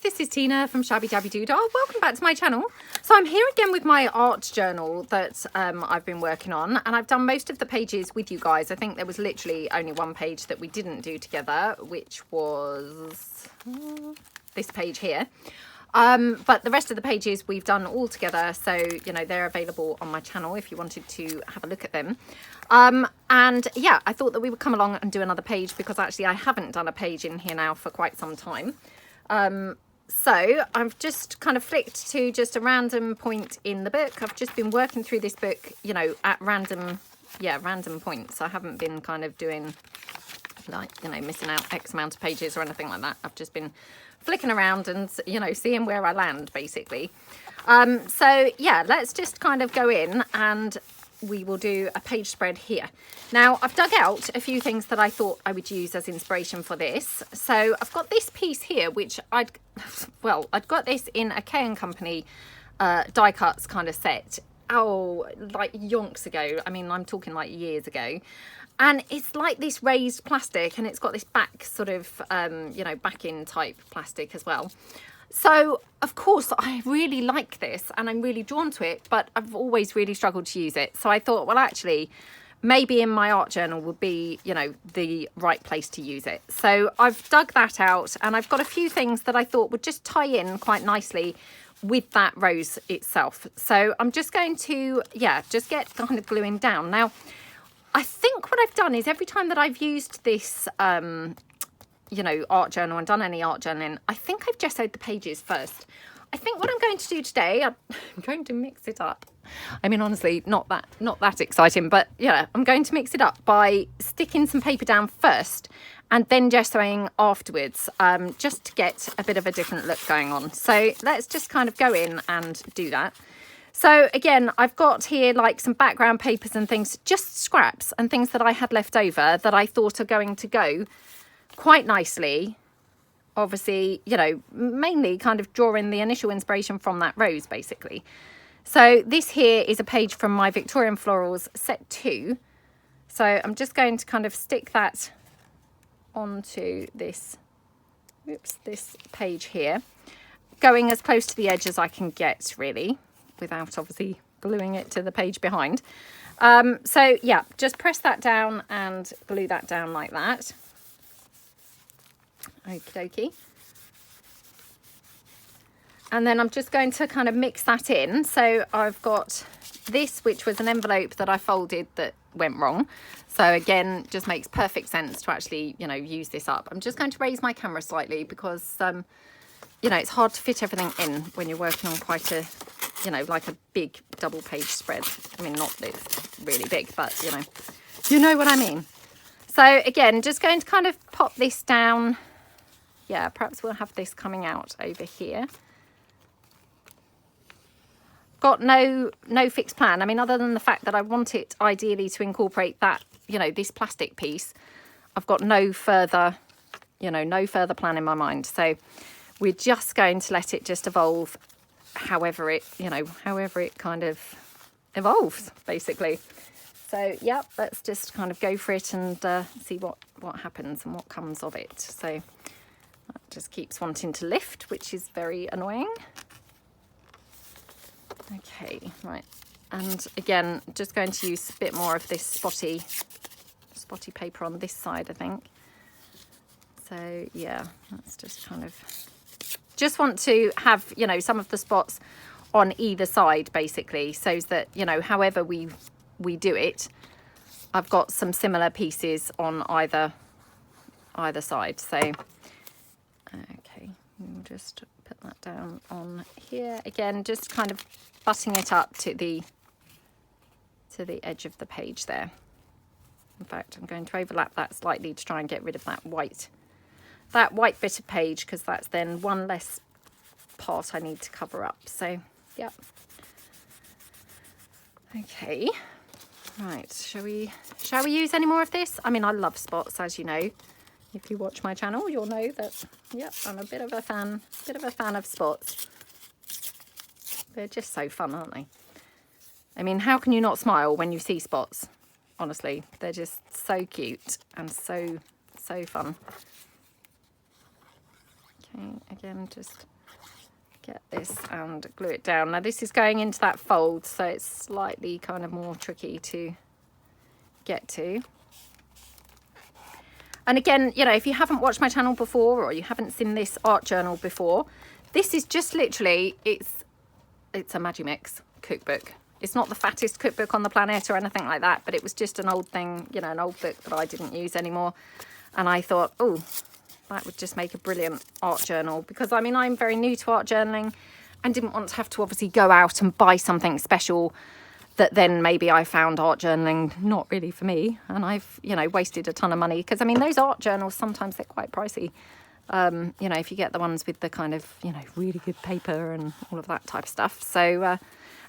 this is Tina from Shabbydabbydoodah. Welcome back to my channel. So I'm here again with my art journal that I've been working on, and I've done most of the pages with you guys. I think there was literally only one page that we didn't do together, which was this page here. But the rest of the pages we've done all together, so you know they're available on my channel if you wanted to have a look at them. And yeah, I thought that we would come along and do another page because actually I haven't done a page in here now for quite some time. So I've just kind of flicked to just a random point in the book. I've just been working through this book, you know, at random points. I haven't been kind of doing like, you know, missing out X amount of pages or anything like that. I've just been flicking around and, you know, seeing where I land basically. So yeah, let's just kind of go in and we will do a page spread here. Now I've dug out a few things that I thought I would use as inspiration for this. So I've got this piece here, which I'd got this in a K & Company die cuts kind of set. Oh, like yonks ago. I mean, I'm talking like years ago. And it's like this raised plastic, and it's got this back sort of, you know, back-in type plastic as well. So, of course, I really like this and I'm really drawn to it, but I've always really struggled to use it. So I thought, well, actually, maybe in my art journal would be, you know, the right place to use it. So I've dug that out, and I've got a few things that I thought would just tie in quite nicely with that rose itself. So I'm just going to, yeah, just get kind of gluing down. Now, I think what I've done is every time that I've used this, you know, art journal and done any art journaling, I think I've gessoed the pages first. I think what I'm going to do today, I'm going to mix it up. I mean, honestly, not that exciting, but yeah, I'm going to mix it up by sticking some paper down first and then gessoing afterwards, just to get a bit of a different look going on. So let's just kind of go in and do that. So again, I've got here like some background papers and things, just scraps and things that I had left over that I thought are going to go quite nicely. Obviously, you know, mainly kind of drawing the initial inspiration from that rose basically. So this here is a page from my Victorian Florals set 2. So I'm just going to kind of stick that onto this, this page here, going as close to the edge as I can get really, without obviously gluing it to the page behind. So yeah, just press that down and glue that down like that. Okie dokie. And then I'm just going to kind of mix that in. So I've got this, which was an envelope that I folded that went wrong. So again, just makes perfect sense to actually, you know, use this up. I'm just going to raise my camera slightly because, you know, it's hard to fit everything in when you're working on quite a, you know, like a big double page spread. I mean, not this really big, but you know what I mean. So again, just going to kind of pop this down. Yeah, perhaps we'll have this coming out over here. Got no fixed plan. I mean, other than the fact that I want it ideally to incorporate that, you know, this plastic piece, I've got no further, you know, no further plan in my mind. So we're just going to let it just evolve however it, you know, however it kind of evolves basically. So yeah, let's just kind of go for it and see what happens and what comes of it. So that just keeps wanting to lift, which is very annoying. Okay, right. And again, just going to use a bit more of this spotty paper on this side, I think. So yeah, let's just kind of, just want to have, you know, some of the spots on either side basically, so that, you know, however we do it, I've got some similar pieces on either side. So okay, we'll just put that down on here again, just kind of butting it up to the edge of the page there. In fact, I'm going to overlap that slightly to try and get rid of that white bit of page, because that's then one less part I need to cover up. So yeah, okay, right, shall we use any more of this? I mean, I love spots, as you know. If you watch my channel, you'll know that, yep, I'm a bit of a fan of spots. They're just so fun, aren't they? I mean, how can you not smile when you see spots? Honestly, they're just so cute and so fun. Okay, again, just get this and glue it down. Now this is going into that fold, so it's slightly kind of more tricky to get to. And again, you know, if you haven't watched my channel before or you haven't seen this art journal before, this is just literally, it's a Magimix cookbook. It's not the fattest cookbook on the planet or anything like that, but it was just an old thing, you know, an old book that I didn't use anymore. And I thought, oh, that would just make a brilliant art journal, because I mean, I'm very new to art journaling and didn't want to have to obviously go out and buy something special that then maybe I found art journaling not really for me, and I've, you know, wasted a ton of money, because I mean, those art journals, sometimes they're quite pricey. You know, if you get the ones with the kind of, you know, really good paper and all of that type of stuff. So,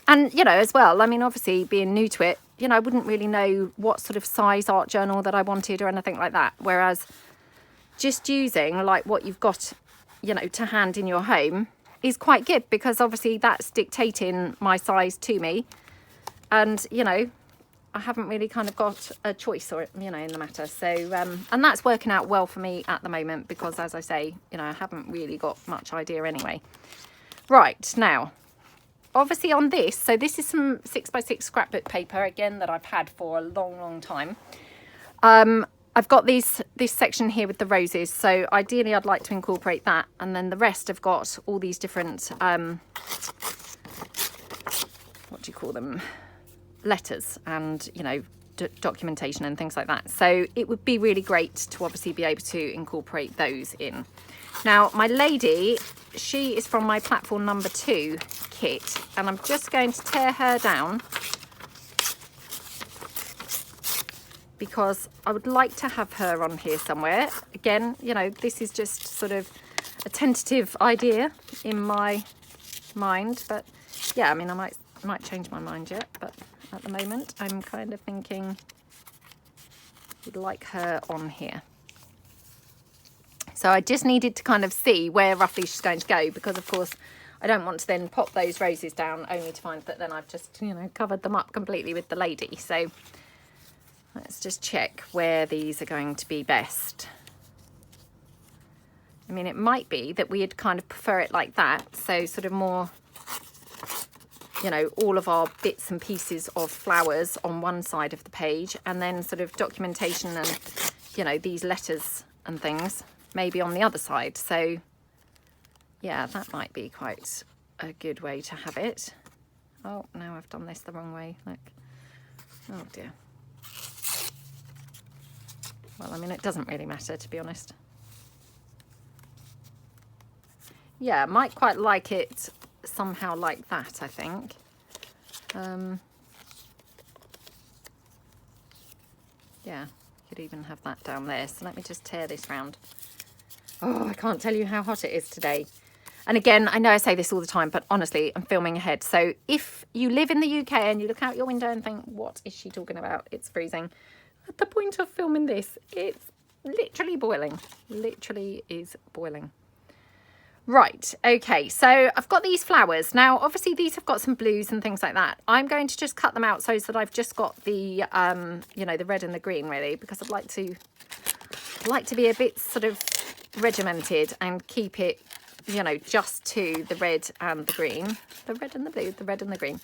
and, you know, as well, I mean, obviously being new to it, you know, I wouldn't really know what sort of size art journal that I wanted or anything like that. Whereas just using like what you've got, you know, to hand in your home is quite good, because obviously that's dictating my size to me. And, you know, I haven't really kind of got a choice, or, you know, in the matter. So, and that's working out well for me at the moment, because as I say, you know, I haven't really got much idea anyway. Right, now, obviously on this, so this is some 6x6 scrapbook paper, again, that I've had for a long, long time. I've got this section here with the roses, so ideally I'd like to incorporate that, and then the rest have got all these different, what do you call them, letters and, you know, documentation and things like that. So it would be really great to obviously be able to incorporate those in. Now my lady, she is from my platform number 2 kit, and I'm just going to tear her down because I would like to have her on here somewhere. Again, you know, this is just sort of a tentative idea in my mind, but yeah, I mean, I might change my mind yet, but at the moment I'm kind of thinking would like her on here. So I just needed to kind of see where roughly she's going to go, because of course I don't want to then pop those roses down only to find that then I've just, you know, covered them up completely with the lady. So let's just check where these are going to be best. I mean, it might be that we'd kind of prefer it like that, so sort of more, you know, all of our bits and pieces of flowers on one side of the page, and then sort of documentation and, you know, these letters and things maybe on the other side. So yeah, that might be quite a good way to have it. Oh, now I've done this the wrong way, look. Oh dear. Well, I mean, it doesn't really matter, to be honest. Yeah, I might quite like it somehow like that, I think. Yeah, could even have that down there. So let me just tear this round. Oh, I can't tell you how hot it is today. And again, I know I say this all the time, but honestly, I'm filming ahead. So if you live in the UK and you look out your window and think, what is she talking about? It's freezing. At the point of filming this, it's literally boiling. Literally is boiling. Right, okay, so I've got these flowers. Now, obviously these have got some blues and things like that. I'm going to just cut them out so that I've just got the, you know, the red and the green really, because I'd like to be a bit sort of regimented and keep it, you know, just to the red and the green. The red and the blue, the red and the green.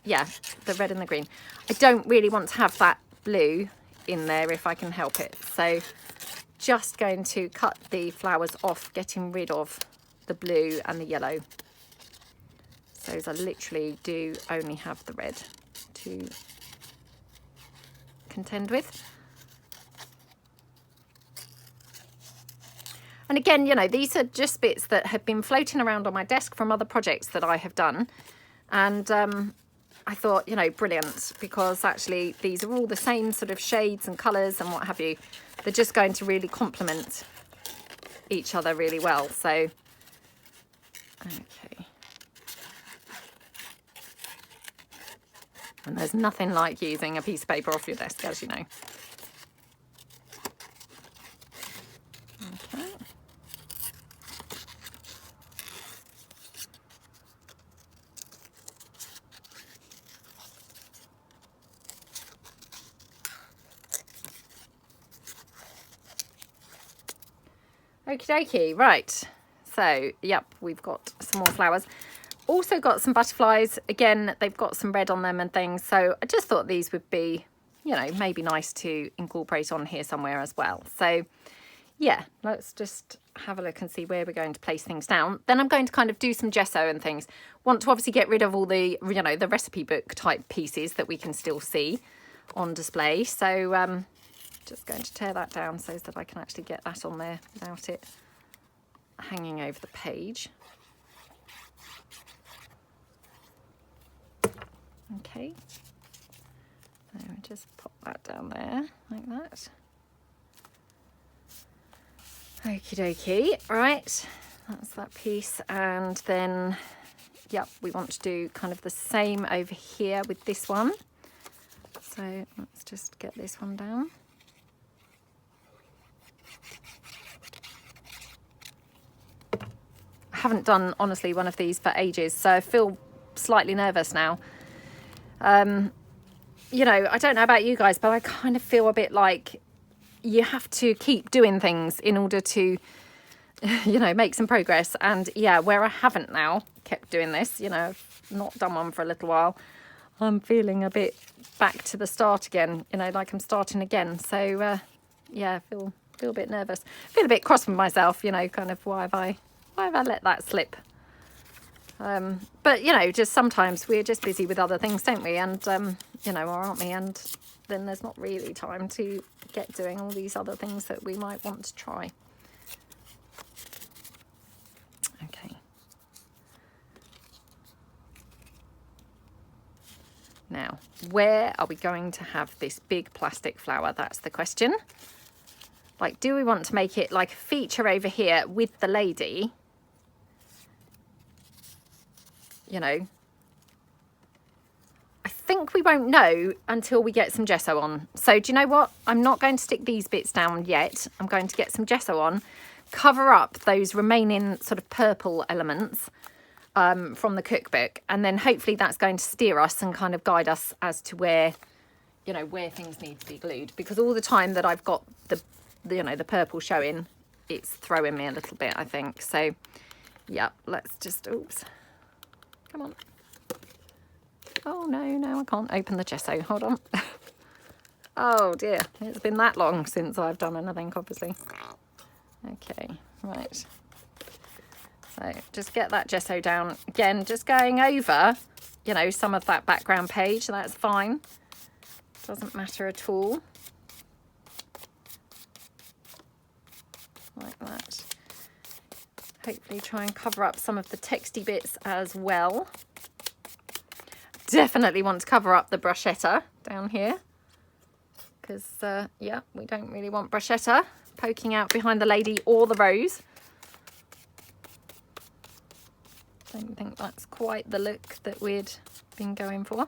Yeah, the red and the green. I don't really want to have that blue in there if I can help it. So just going to cut the flowers off, getting rid of the blue and the yellow. So I literally do only have the red to contend with. And again, you know, these are just bits that have been floating around on my desk from other projects that I have done. And I thought, you know, brilliant, because actually these are all the same sort of shades and colours and what have you. They're just going to really complement each other really well. So, okay. And there's nothing like using a piece of paper off your desk, as you know. Okay. Okie dokie, right. So, yep, we've got some more flowers. Also got some butterflies. Again, they've got some red on them and things. So I just thought these would be, you know, maybe nice to incorporate on here somewhere as well. So yeah, let's just have a look and see where we're going to place things down. Then I'm going to kind of do some gesso and things. Want to obviously get rid of all the, you know, the recipe book type pieces that we can still see on display. So just going to tear that down so that I can actually get that on there without it hanging over the page. Okay, so just pop that down there like that. Okie dokie, right, that's that piece. And then, yep, we want to do kind of the same over here with this one. So let's just get this one down. I haven't done, honestly, one of these for ages, so I feel slightly nervous now. You know, I don't know about you guys, but I kind of feel a bit like you have to keep doing things in order to, you know, make some progress. And yeah, where I haven't now kept doing this, you know, I've not done one for a little while, I'm feeling a bit back to the start again, you know, like I'm starting again. So yeah, I feel a bit nervous, feel a bit cross with myself, you know, kind of why have I let that slip? But you know, just sometimes we're just busy with other things, don't we? And you know, or aren't we? And then there's not really time to get doing all these other things that we might want to try. Okay. Now, where are we going to have this big plastic flower? That's the question. Like, do we want to make it like a feature over here with the lady? You know, I think we won't know until we get some gesso on. So do you know what? I'm not going to stick these bits down yet. I'm going to get some gesso on, cover up those remaining sort of purple elements from the cookbook. And then hopefully that's going to steer us and kind of guide us as to where, you know, where things need to be glued. Because all the time that I've got the you know, the purple showing, it's throwing me a little bit, I think. So yeah, let's just, oops. Come on. Oh, no, I can't open the gesso. Hold on. Oh, dear. It's been that long since I've done anything, obviously. Okay, right. So just get that gesso down. Again, just going over, you know, some of that background page. That's fine. Doesn't matter at all. Like that. Hopefully try and cover up some of the texty bits as well. Definitely want to cover up the bruschetta down here because yeah, we don't really want bruschetta poking out behind the lady or the rose. Don't think that's quite the look that we'd been going for.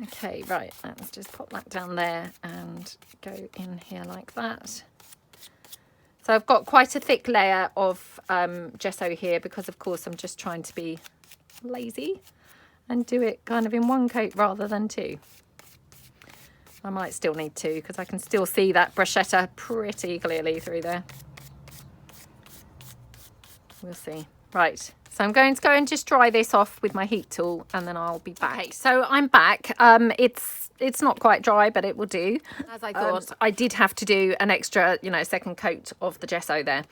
Okay, right, let's just pop that down there and go in here like that. So I've got quite a thick layer of gesso here because, of course, I'm just trying to be lazy and do it kind of in one coat rather than two. I might still need two because I can still see that bruschetta pretty clearly through there. We'll see. Right, so I'm going to go and just dry this off with my heat tool and then I'll be back. Okay, so I'm back. It's not quite dry, but it will do. As I thought, I did have to do an extra, you know, second coat of the gesso there.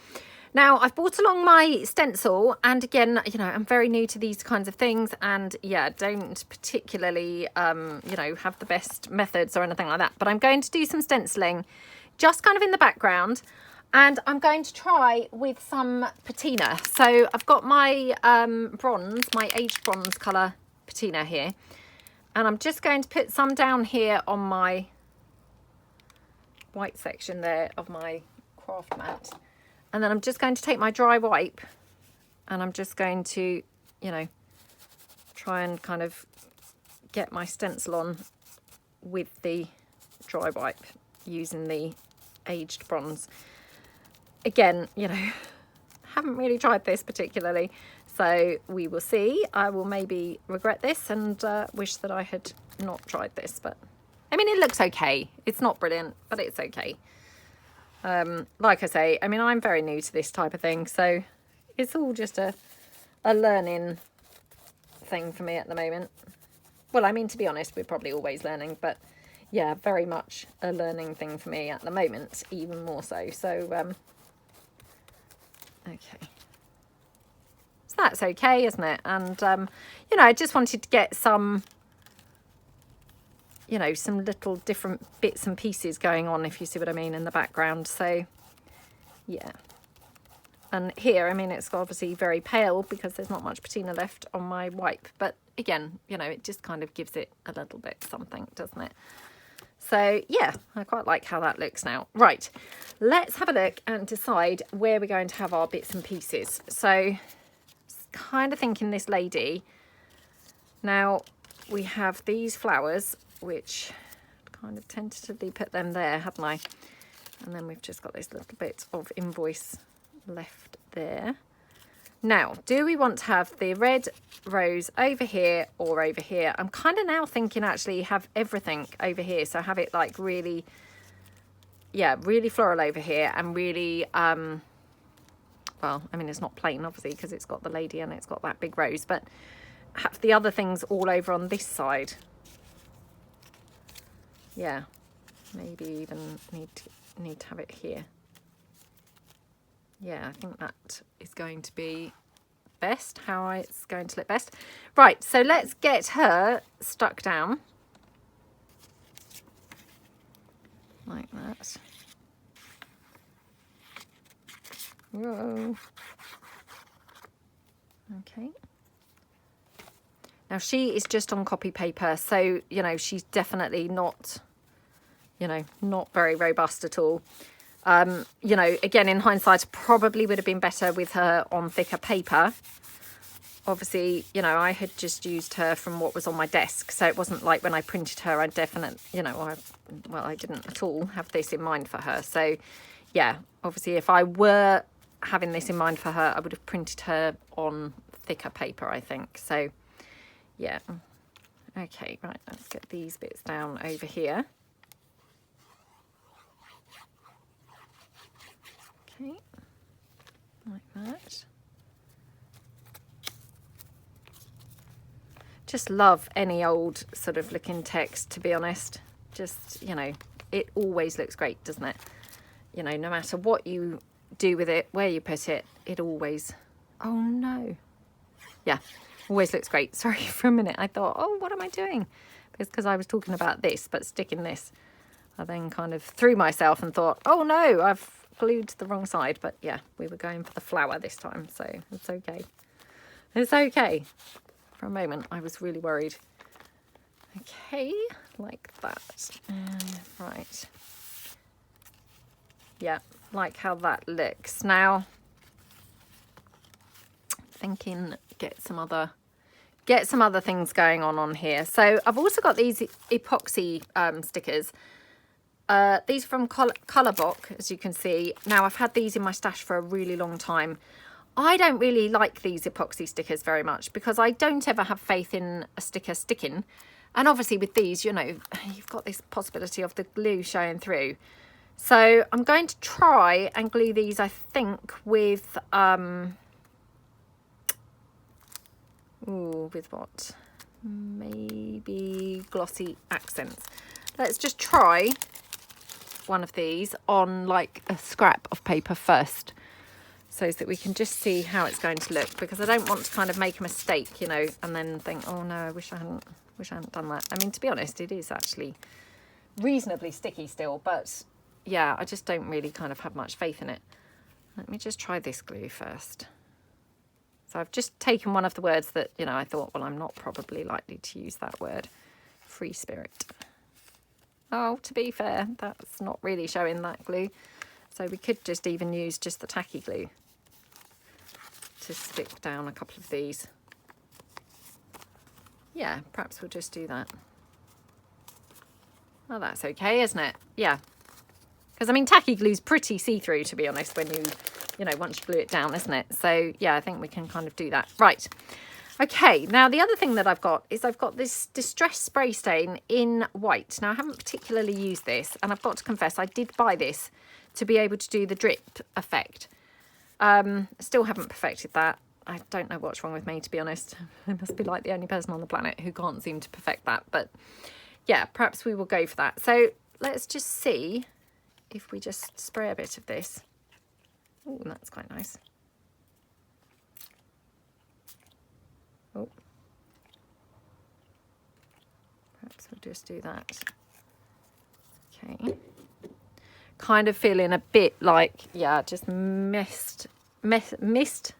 Now, I've brought along my stencil, and again, you know, I'm very new to these kinds of things, and yeah, don't particularly, you know, have the best methods or anything like that, but I'm going to do some stenciling just kind of in the background, and I'm going to try with some patina. So I've got my bronze, my aged bronze colour patina here. And I'm just going to put some down here on my white section there of my craft mat. And then I'm just going to take my dry wipe and I'm just going to, you know, try and kind of get my stencil on with the dry wipe using the aged bronze. Again, you know, haven't really tried this particularly. So we will see. I will maybe regret this and wish that I had not tried this. But I mean, it looks okay. It's not brilliant, but it's okay. Like I say, I mean, I'm very new to this type of thing, so it's all just a learning thing for me at the moment. Well, I mean, to be honest, we're probably always learning, but yeah, very much a learning thing for me at the moment, even more so. So, okay. So that's okay, isn't it? And, you know, I just wanted to get some, you know, some little different bits and pieces going on, if you see what I mean, in the background. So, yeah. And here, I mean, it's obviously very pale because there's not much patina left on my wipe. But again, you know, it just kind of gives it a little bit something, doesn't it? So, yeah, I quite like how that looks now. Right, let's have a look and decide where we're going to have our bits and pieces. So, kind of thinking this lady. Now, we have these flowers, which kind of tentatively put them there, hadn't I? And then we've just got this little bit of invoice left there. Now, do we want to have the red rose over here or over here? I'm kind of now thinking actually have everything over here. So have it like really, yeah, really floral over here and really, well, I mean, it's not plain obviously because it's got the lady and it's got that big rose, but have the other things all over on this side. Yeah, maybe even need to have it here. Yeah, I think that is going to be best, how it's going to look best. Right, so let's get her stuck down. Like that. Whoa. Okay. Now she is just on copy paper, so, you know, she's definitely not, you know, not very robust at all. You know, again, in hindsight, probably would have been better with her on thicker paper. Obviously, you know, I had just used her from what was on my desk. So it wasn't like when I printed her, I definitely, you know, I didn't at all have this in mind for her. So, yeah, obviously, if I were having this in mind for her, I would have printed her on thicker paper, I think. So, yeah. Okay, right, let's get these bits down over here. Okay, like that. Just love any old sort of looking text, to be honest. Just, you know, it always looks great, doesn't it? You know, no matter what you do with it, where you put it, it always, oh no. Yeah, always looks great. Sorry, for a minute I thought, oh, what am I doing? It's because I was talking about this, but sticking this. I then kind of threw myself and thought, oh no, I've glued to the wrong side. But yeah, we were going for the flower this time, so it's okay. It's okay. For a moment I was really worried. Okay, like that. Right, yeah, like how that looks. Now thinking get some other things going on here. So I've also got these epoxy stickers. These are from Colourbox, as you can see. Now, I've had these in my stash for a really long time. I don't really like these epoxy stickers very much because I don't ever have faith in a sticker sticking. And obviously with these, you know, you've got this possibility of the glue showing through. So I'm going to try and glue these, I think, with, with what? Maybe glossy accents. Let's just try one of these on like a scrap of paper first, so that we can just see how it's going to look, because I don't want to kind of make a mistake, you know, and then think, oh no, I wish I hadn't done that. I mean, to be honest, it is actually reasonably sticky still, but yeah, I just don't really kind of have much faith in it. Let me just try this glue first. So I've just taken one of the words that, you know, I thought, well, I'm not probably likely to use that word, free spirit. Oh, to be fair, that's not really showing that glue. So we could just even use just the tacky glue to stick down a couple of these. Yeah, perhaps we'll just do that. Oh, that's okay, isn't it? Yeah. Because, I mean, tacky glue's pretty see-through, to be honest, when you know, once you glue it down, isn't it? So, yeah, I think we can kind of do that. Right. Okay, now the other thing that I've got is I've got this Distress Spray Stain in white. Now, I haven't particularly used this, and I've got to confess, I did buy this to be able to do the drip effect. Still haven't perfected that. I don't know what's wrong with me, to be honest. I must be like the only person on the planet who can't seem to perfect that. But yeah, perhaps we will go for that. So let's just see if we just spray a bit of this. Oh, that's quite nice. Oh, perhaps we'll just do that. Okay. Kind of feeling a bit like, yeah, just messed this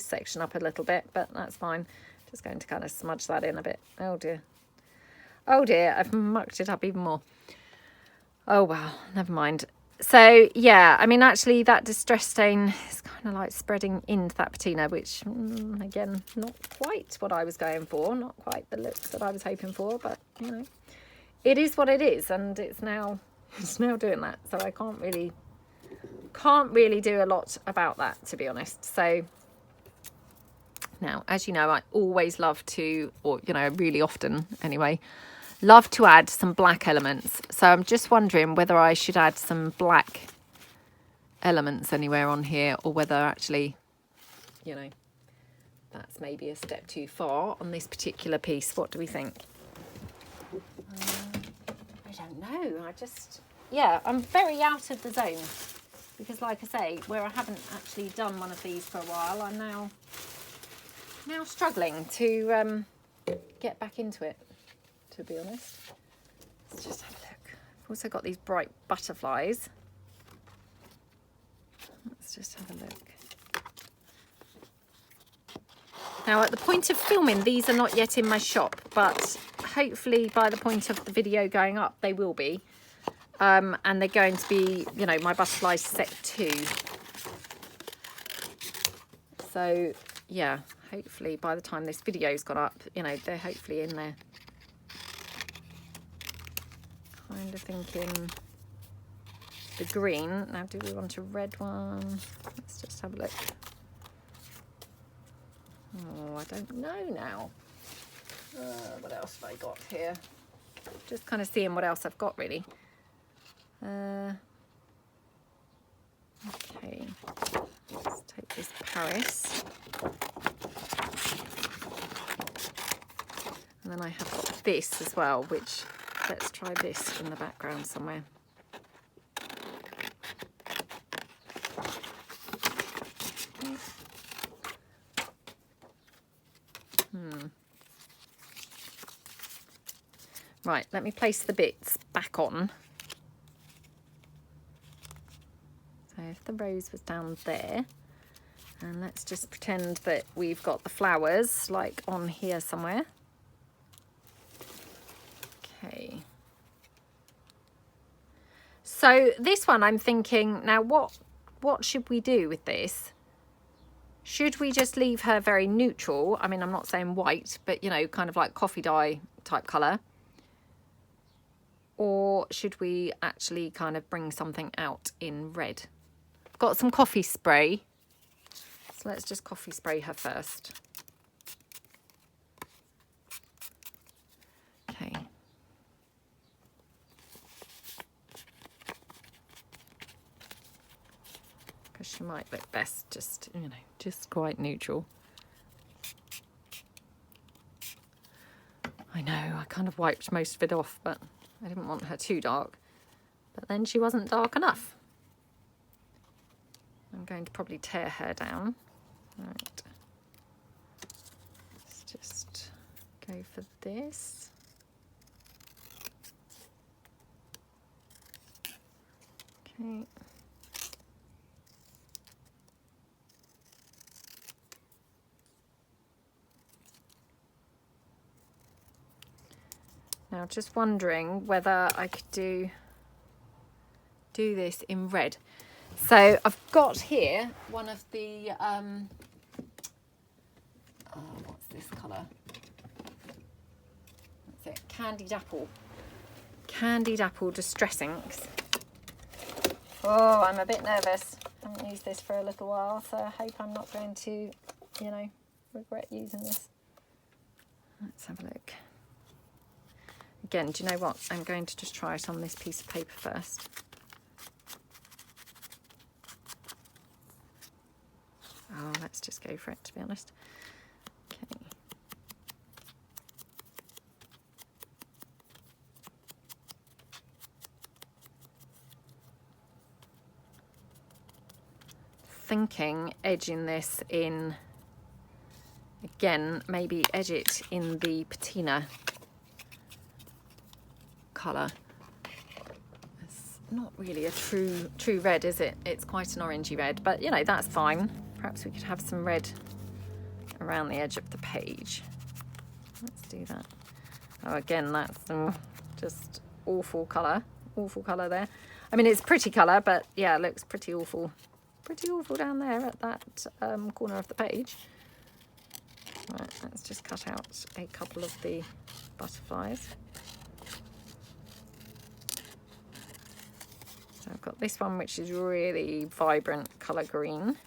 section up a little bit, but that's fine. Just going to kind of smudge that in a bit. Oh dear. Oh dear, I've mucked it up even more. Oh well, never mind. So yeah, I mean, actually that distress stain is kind of like spreading into that patina, which again, not quite what I was going for, not quite the look that I was hoping for, but you know, it is what it is, and it's now doing that. So I can't really do a lot about that, to be honest. So now, as you know, I always love to, or you know, really often anyway, love to add some black elements. So I'm just wondering whether I should add some black elements anywhere on here, or whether actually, you know, that's maybe a step too far on this particular piece. What do we think? I don't know. Yeah, I'm very out of the zone, because like I say, where I haven't actually done one of these for a while, I'm now struggling to get back into it, to be honest. Let's just have a look. I've also got these bright butterflies. Let's just have a look. Now, at the point of filming, these are not yet in my shop, but hopefully by the point of the video going up, they will be. And they're going to be, you know, my butterflies set 2. So, yeah, hopefully by the time this video's gone up, you know, they're hopefully in there. Kind of thinking the green. Now, do we want a red one? Let's just have a look. Oh, I don't know now. What else have I got here? Just kind of seeing what else I've got, really. Okay, let's take this Paris. And then I have got this as well, which, let's try this in the background somewhere. Right, let me place the bits back on. So if the rose was down there, and let's just pretend that we've got the flowers like on here somewhere. Okay. So this one I'm thinking, now what should we do with this? Should we just leave her very neutral? I mean, I'm not saying white, but you know, kind of like coffee dye type colour. Or should we actually kind of bring something out in red? I've got some coffee spray. So let's just coffee spray her first. Okay. Because she might look best just, you know, just quite neutral. I know, I kind of wiped most of it off, but I didn't want her too dark. But then she wasn't dark enough. I'm going to probably tear her down. Right. Let's just go for this. Okay. Now, just wondering whether I could do this in red. So I've got here one of the, what's this colour? That's it, Candied Apple Distress Inks. Oh, I'm a bit nervous. I haven't used this for a little while, so I hope I'm not going to, you know, regret using this. Let's have a look. Again, do you know what? I'm going to just try it on this piece of paper first. let's just go for it, to be honest. Okay. Thinking edging this in, again, maybe edge it in the patina colour. It's not really a true red, is it? It's quite an orangey red, but you know, that's fine. Perhaps we could have some red around the edge of the page. Let's do that. Oh, again, that's just awful colour there. I mean, it's pretty colour, but yeah, it looks pretty awful down there at that corner of the page. Right, let's just cut out a couple of the butterflies. So I've got this one, which is really vibrant colour green.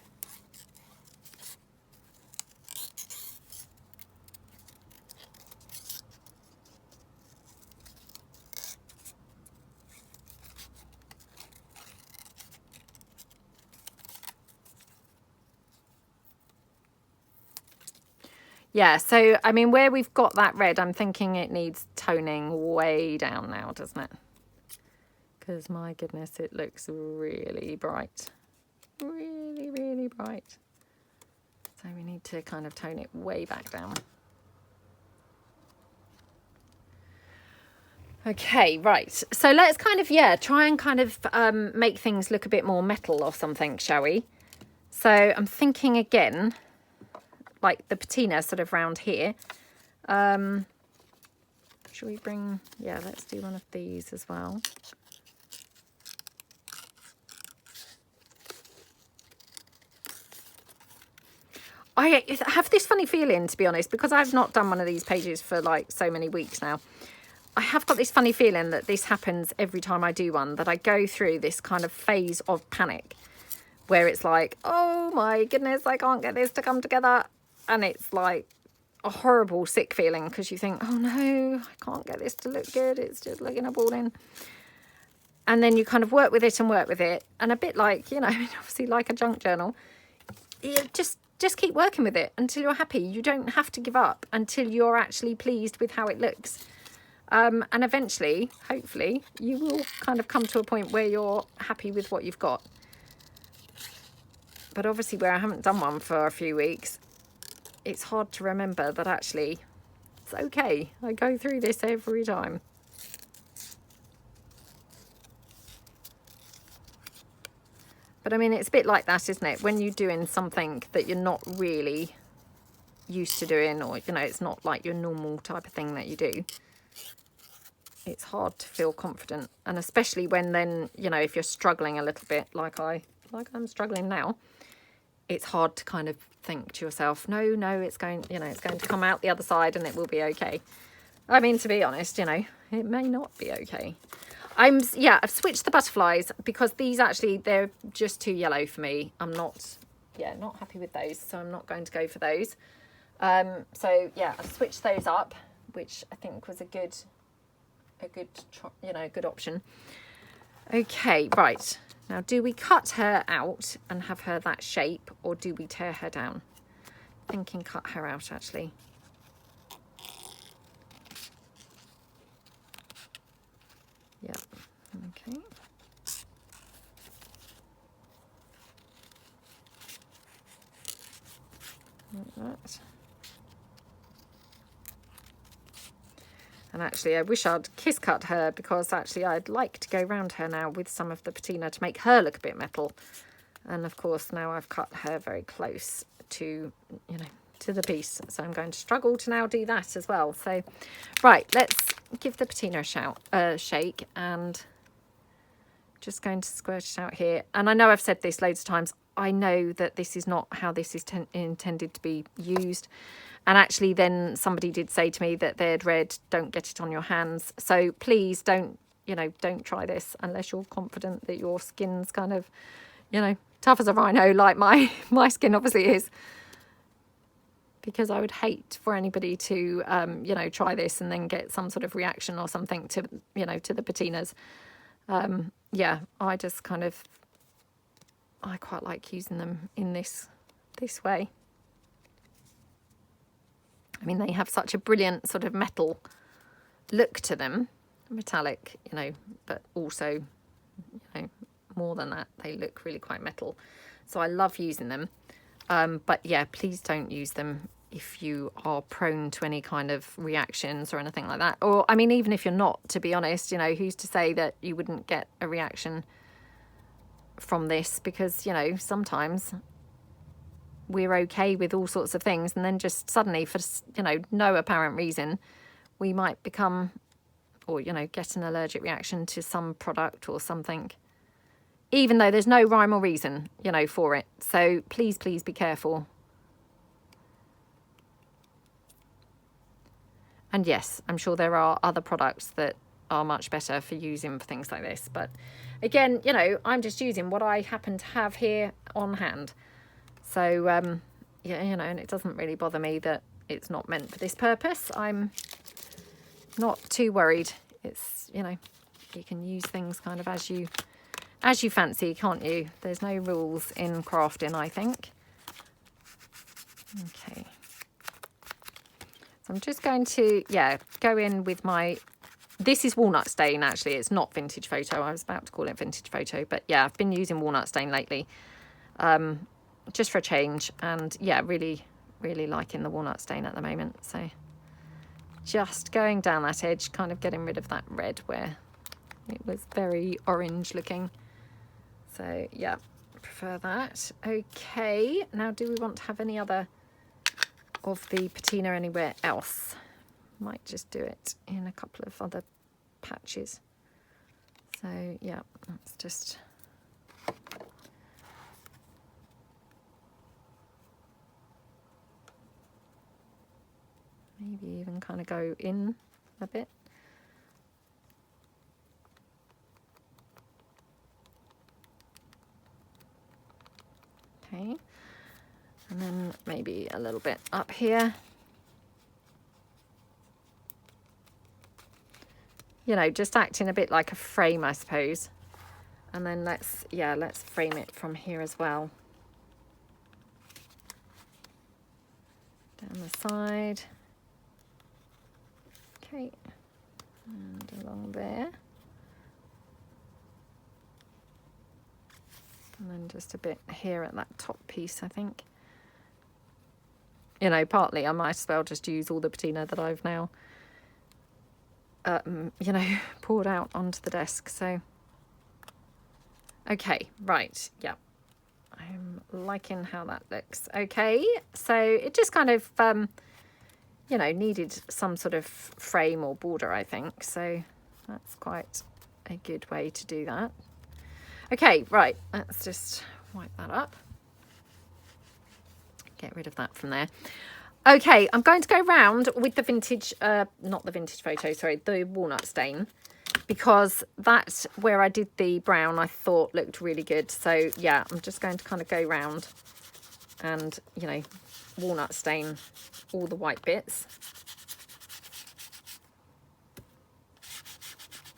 Yeah, so I mean, where we've got that red, I'm thinking it needs toning way down now, doesn't it? Because my goodness, it looks really bright. Really, really bright. So we need to kind of tone it way back down. Okay, right. So let's kind of, yeah, try and kind of make things look a bit more metal or something, shall we? So I'm thinking again, like the patina sort of round here. Should we bring, yeah, let's do one of these as well. I have this funny feeling, to be honest, because I've not done one of these pages for like so many weeks now. I have got this funny feeling that this happens every time I do one, that I go through this kind of phase of panic where it's like, oh my goodness, I can't get this to come together. And it's like a horrible sick feeling because you think, oh no, I can't get this to look good. It's just looking appalling. And then you kind of work with it and work with it. And a bit like, you know, obviously like a junk journal, you just keep working with it until you're happy. You don't have to give up until you're actually pleased with how it looks. And eventually, hopefully, you will kind of come to a point where you're happy with what you've got. But obviously, where I haven't done one for a few weeks, it's hard to remember that actually it's okay. I go through this every time. But I mean, it's a bit like that, isn't it? When you're doing something that you're not really used to doing, or, you know, it's not like your normal type of thing that you do, it's hard to feel confident. And especially when then, you know, if you're struggling a little bit like I'm struggling now, it's hard to kind of think to yourself, no, it's going, you know, it's going to come out the other side and it will be okay. I mean, to be honest, you know, it may not be okay. I've switched the butterflies because these actually, they're just too yellow for me. I'm not happy with those, so I'm not going to go for those. So yeah, I've switched those up, which I think was a good option. Okay, right. Now, do we cut her out and have her that shape, or do we tear her down? Thinking cut her out, actually. Yep, okay. Like that. And actually, I wish I'd kiss cut her, because actually I'd like to go round her now with some of the patina to make her look a bit metal. And of course, now I've cut her very close to, you know, to the piece. So I'm going to struggle to now do that as well. So, right, let's give the patina a shake, and just going to squirt it out here. And I know I've said this loads of times. I know that this is not how this is intended to be used. And actually then somebody did say to me that they'd read, don't get it on your hands. So please don't try this unless you're confident that your skin's kind of, you know, tough as a rhino, like my skin obviously is. Because I would hate for anybody to, you know, try this and then get some sort of reaction or something to, you know, to the patinas. Yeah, I just kind of, I quite like using them in this this way. I mean, they have such a brilliant sort of metal look to them, metallic, you know, but also, you know, more than that, they look really quite metal. So I love using them. But yeah, please don't use them if you are prone to any kind of reactions or anything like that. Or, I mean, even if you're not, to be honest, you know, who's to say that you wouldn't get a reaction from this? Because, you know, sometimes we're okay with all sorts of things, and then just suddenly, for, you know, no apparent reason, we might become, or, you know, get an allergic reaction to some product or something, even though there's no rhyme or reason, you know, for it. So please, please be careful. And yes, I'm sure there are other products that are much better for using for things like this. But again, you know, I'm just using what I happen to have here on hand. So, yeah, you know, and it doesn't really bother me that it's not meant for this purpose. I'm not too worried. It's, you know, you can use things kind of as you fancy, can't you? There's no rules in crafting, I think. Okay. So I'm just going to, yeah, go in with my, this is walnut stain, actually. It's not vintage photo. I was about to call it vintage photo, but yeah, I've been using walnut stain lately. Just for a change, and yeah, really liking the walnut stain at the moment. So just going down that edge, kind of getting rid of that red where it was very orange looking. So yeah, prefer that. Okay, now do we want to have any other of the patina anywhere else? Might just do it in a couple of other patches. So yeah, let's just maybe even kind of go in a bit. Okay, and then maybe a little bit up here. You know, just acting a bit like a frame, I suppose. And then let's frame it from here as well. Down the side. Okay, and along there. And then just a bit here at that top piece, I think. You know, partly I might as well just use all the patina that I've now, you know, poured out onto the desk. So, okay, right, yeah. I'm liking how that looks. Okay, so it just kind of, you know, needed some sort of frame or border, I think. So that's quite a good way to do that. Okay, right, let's just wipe that up. Get rid of that from there. Okay, I'm going to go round with the vintage, not the vintage photo, sorry, the walnut stain, because that's where I did the brown I thought looked really good. So yeah, I'm just going to kind of go round and, you know, walnut stain all the white bits.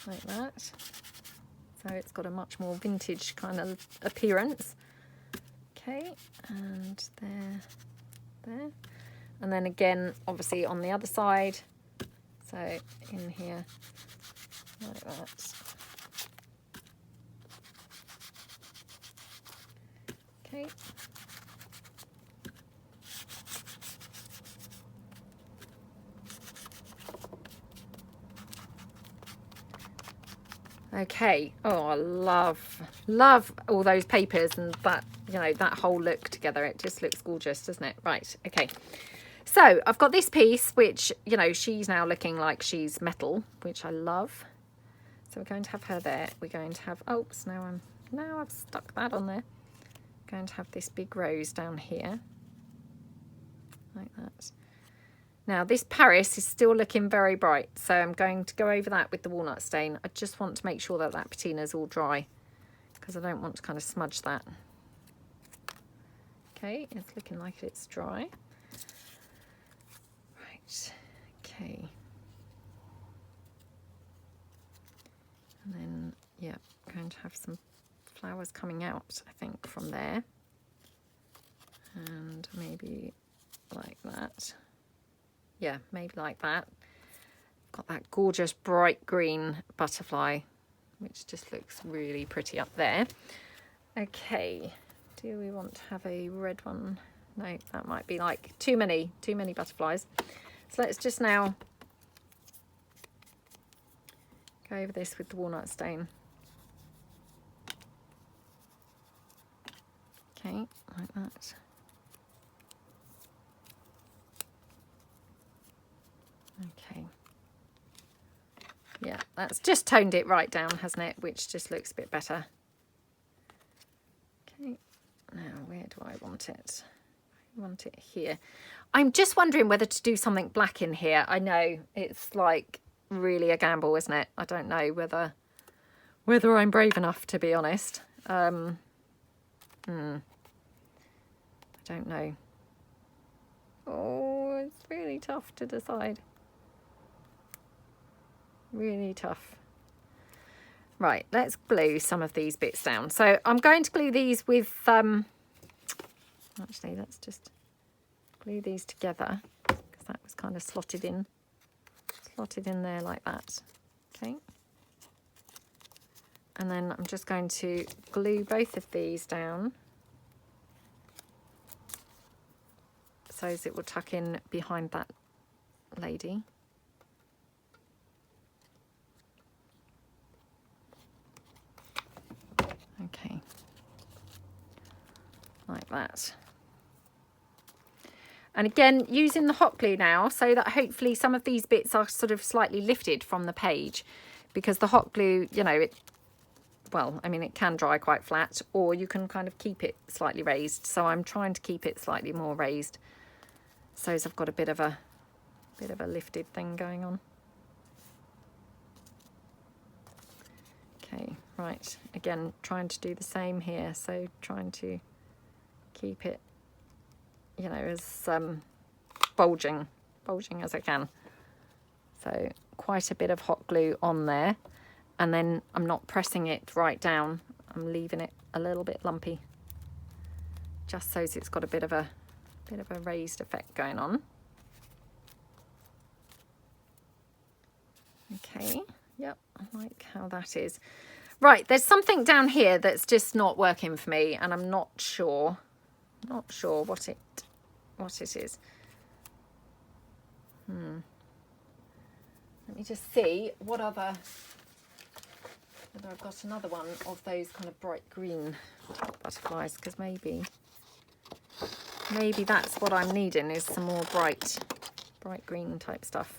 Like that. So it's got a much more vintage kind of appearance. Okay, and there. And then again, obviously on the other side. So in here, like that. Okay. Okay, oh, I love all those papers and that, you know, that whole look together. It just looks gorgeous, doesn't it? Right, okay. So I've got this piece, which, you know, she's now looking like she's metal, which I love. So we're going to have her there. We're going to have, oops, now I've stuck that on there. Going to have this big rose down here, like that. Now this Paris is still looking very bright, so I'm going to go over that with the walnut stain. I just want to make sure that that patina is all dry, because I don't want to kind of smudge that. Okay, it's looking like it's dry. Right, okay. And then, yeah, I'm going to have some flowers coming out, I think, from there. And maybe like that. Yeah, maybe like that. Got that gorgeous bright green butterfly, which just looks really pretty up there. Okay, do we want to have a red one? No, that might be like too many butterflies. So let's just now go over this with the walnut stain. Okay, like that. Okay. Yeah, that's just toned it right down, hasn't it? Which just looks a bit better. Okay, now where do I want it? I want it here. I'm just wondering whether to do something black in here. I know it's like really a gamble, isn't it? I don't know whether I'm brave enough, to be honest. I don't know. Oh, it's really tough to decide. Really tough. Right, let's glue some of these bits down. So I'm going to glue these with, actually, let's just glue these together, because that was kind of slotted in there like that. Okay. And then I'm just going to glue both of these down so as it will tuck in behind that lady. Okay, like that. And again, using the hot glue now so that hopefully some of these bits are sort of slightly lifted from the page, because the hot glue, you know, well, I mean, it can dry quite flat, or you can kind of keep it slightly raised. So I'm trying to keep it slightly more raised, so as I've got a bit of a lifted thing going on. Okay, right, again, trying to do the same here, so trying to keep it, you know, as bulging as I can. So quite a bit of hot glue on there, and then I'm not pressing it right down, I'm leaving it a little bit lumpy, just so it's got a bit of a raised effect going on. Okay, yep, I like how that is. Right, there's something down here that's just not working for me, and I'm not sure what it is. Let me just see whether I've got another one of those kind of bright green type butterflies, because maybe that's what I'm needing, is some more bright green type stuff.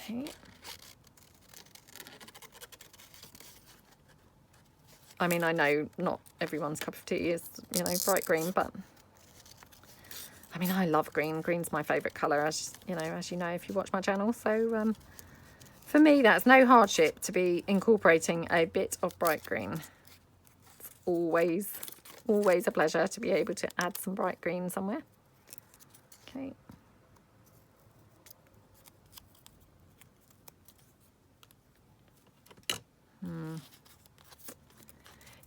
Okay. I mean, I know not everyone's cup of tea is, you know, bright green, but I mean, I love green. Green's my favourite colour, as you know, if you watch my channel. So for me, that's no hardship to be incorporating a bit of bright green. It's always a pleasure to be able to add some bright green somewhere. Okay.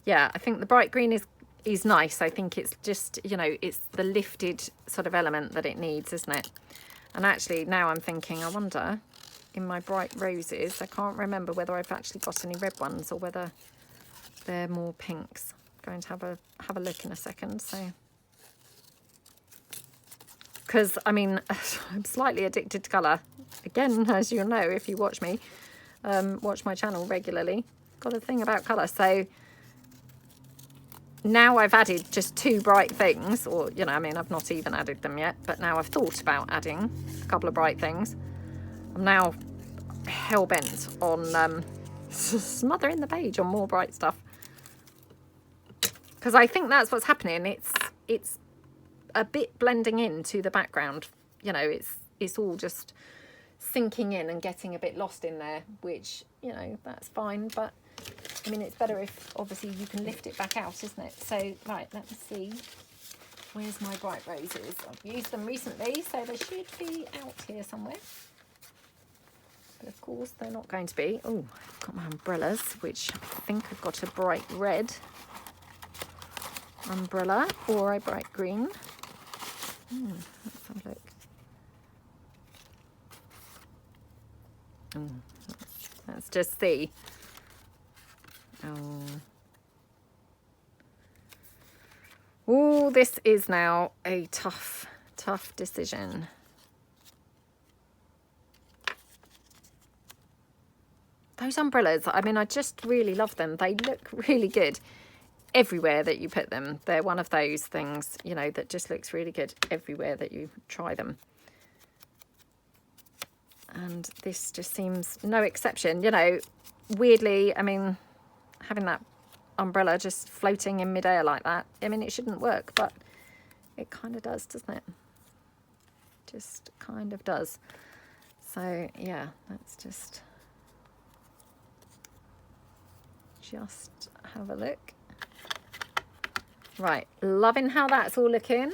Yeah, I think the bright green is nice. I think it's just, you know, it's the lifted sort of element that it needs, isn't it? And actually now I'm thinking, I wonder, in my bright roses, I can't remember whether I've actually got any red ones or whether they're more pinks. I'm going to have a look in a second. So, because I mean, I'm slightly addicted to colour. Again, as you'll know if you watch me, watch my channel regularly. Got a thing about colour. So now I've added just two bright things, or, you know, I mean, I've not even added them yet, but now I've thought about adding a couple of bright things. I'm now hell-bent on smothering the page on more bright stuff, because I think that's what's happening. It's a bit blending into the background, you know, it's all just sinking in and getting a bit lost in there, which, you know, that's fine, but I mean, it's better if obviously you can lift it back out, isn't it? So right, let me see, where's my bright roses? I've used them recently, so they should be out here somewhere. But of course they're not going to be. Oh, I've got my umbrellas, which I think I've got a bright red umbrella or a bright green. Let's have a look. Let's just see. Oh, this is now a tough decision. Those umbrellas, I mean, I just really love them. They look really good everywhere that you put them. They're one of those things, you know, that just looks really good everywhere that you try them. And this just seems no exception, you know. Weirdly, I mean, having that umbrella just floating in midair like that, I mean, it shouldn't work, but it kind of does, doesn't it? Just kind of does. So yeah, let's just have a look. Right, loving how that's all looking.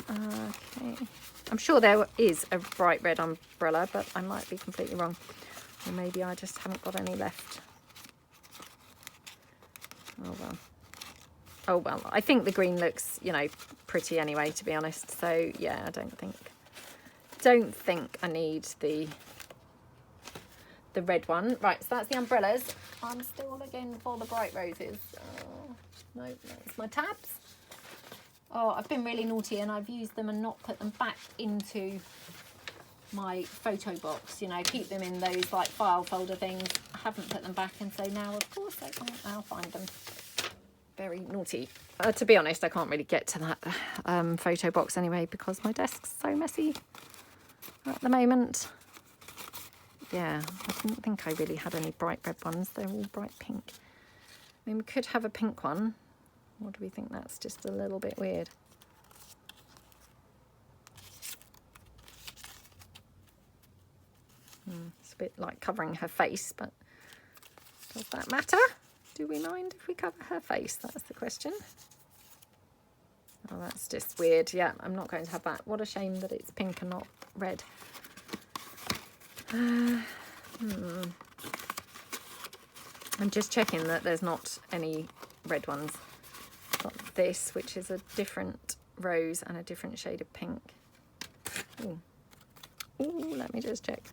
Okay, I'm sure there is a bright red umbrella, but I might be completely wrong, or maybe I just haven't got any left. Oh well, I think the green looks, you know, pretty anyway, to be honest. So yeah, I don't think I need the red one. Right, so that's the umbrellas. I'm still looking for the bright roses. No, that's my tabs. Oh, I've been really naughty and I've used them and not put them back into my photo box, you know, keep them in those like file folder things. I haven't put them back, and so now of course I can't now find them. Very naughty. To be honest, I can't really get to that photo box anyway because my desk's so messy at the moment. Yeah, I didn't think I really had any bright red ones. They're all bright pink. I mean, we could have a pink one. Or do we think that's just a little bit weird? It's a bit like covering her face, but does that matter? Do we mind if we cover her face? That's the question. Oh, that's just weird. Yeah, I'm not going to have that. What a shame that it's pink and not red. I'm just checking that there's not any red ones. Got this, which is a different rose and a different shade of pink. Ooh, let me just check.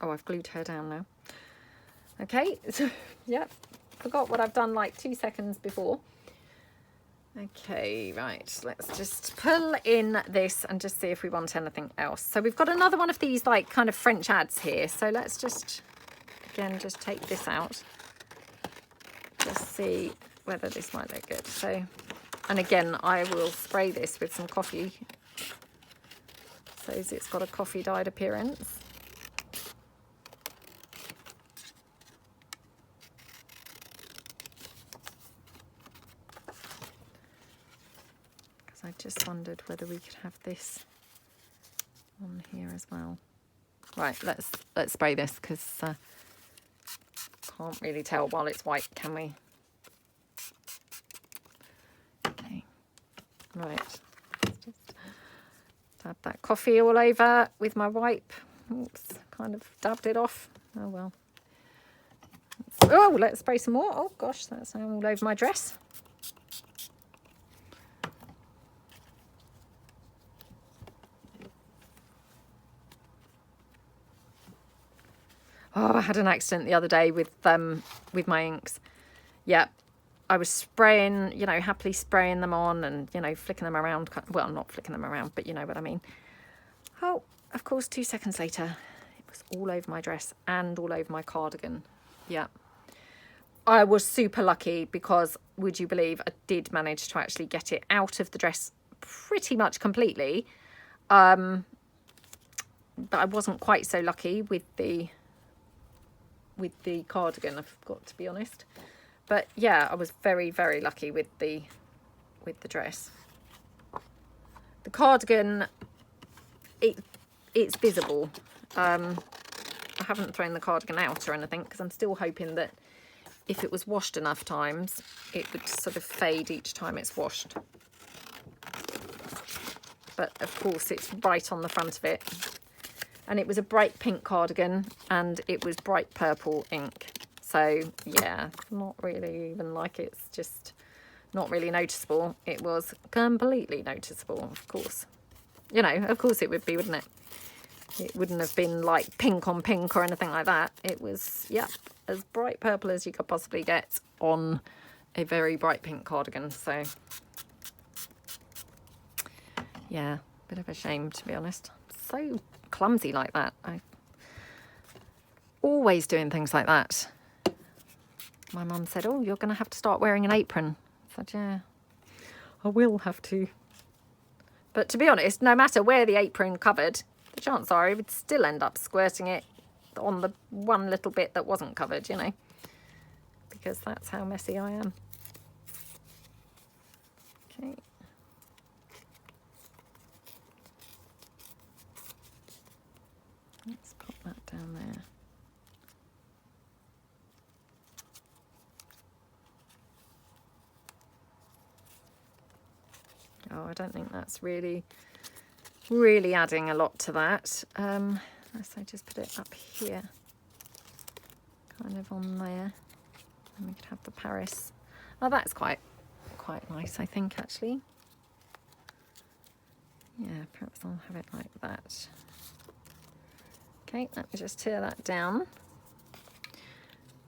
Oh, I've glued her down now. Okay, so yeah, forgot what I've done like 2 seconds before. Okay, right, let's just pull in this and just see if we want anything else. So we've got another one of these like kind of French ads here. So let's just, again, just take this out. Just see whether this might look good. So, and again, I will spray this with some coffee so it's got a coffee dyed appearance. I just wondered whether we could have this on here as well. Right, let's spray this because can't really tell while it's white, can we? Okay, right. Let's just dab that coffee all over with my wipe. Oops, kind of dabbed it off. Oh well. Let's spray some more. Oh gosh, that's now all over my dress. Oh, I had an accident the other day with my inks. Yeah, I was spraying, you know, happily spraying them on and, you know, flicking them around. Well, not flicking them around, but you know what I mean. Oh, of course, 2 seconds later, it was all over my dress and all over my cardigan. Yeah. I was super lucky because, would you believe, I did manage to actually get it out of the dress pretty much completely. But I wasn't quite so lucky with the cardigan, I've got to be honest. But yeah, I was very, very lucky with the dress. The cardigan, it's visible. I haven't thrown the cardigan out or anything because I'm still hoping that if it was washed enough times, it would sort of fade each time it's washed. But of course it's right on the front of it. And it was a bright pink cardigan and it was bright purple ink. So yeah, not really even like it's just not really noticeable. It was completely noticeable, of course. You know, of course it would be, wouldn't it? It wouldn't have been like pink on pink or anything like that. It was, yeah, as bright purple as you could possibly get on a very bright pink cardigan. So yeah, bit of a shame, to be honest. So clumsy like that. I always doing things like that. My mum said, oh, you're going to have to start wearing an apron. I said, yeah, I will have to. But to be honest, no matter where the apron covered, the chances are I would still end up squirting it on the one little bit that wasn't covered, you know, because that's how messy I am. Okay. Let's pop that down there. Oh, I don't think that's really adding a lot to that. Unless I just put it up here, kind of on there. And we could have the Paris. Oh, that's quite nice, I think, actually. Yeah, perhaps I'll have it like that. Okay, let me just tear that down.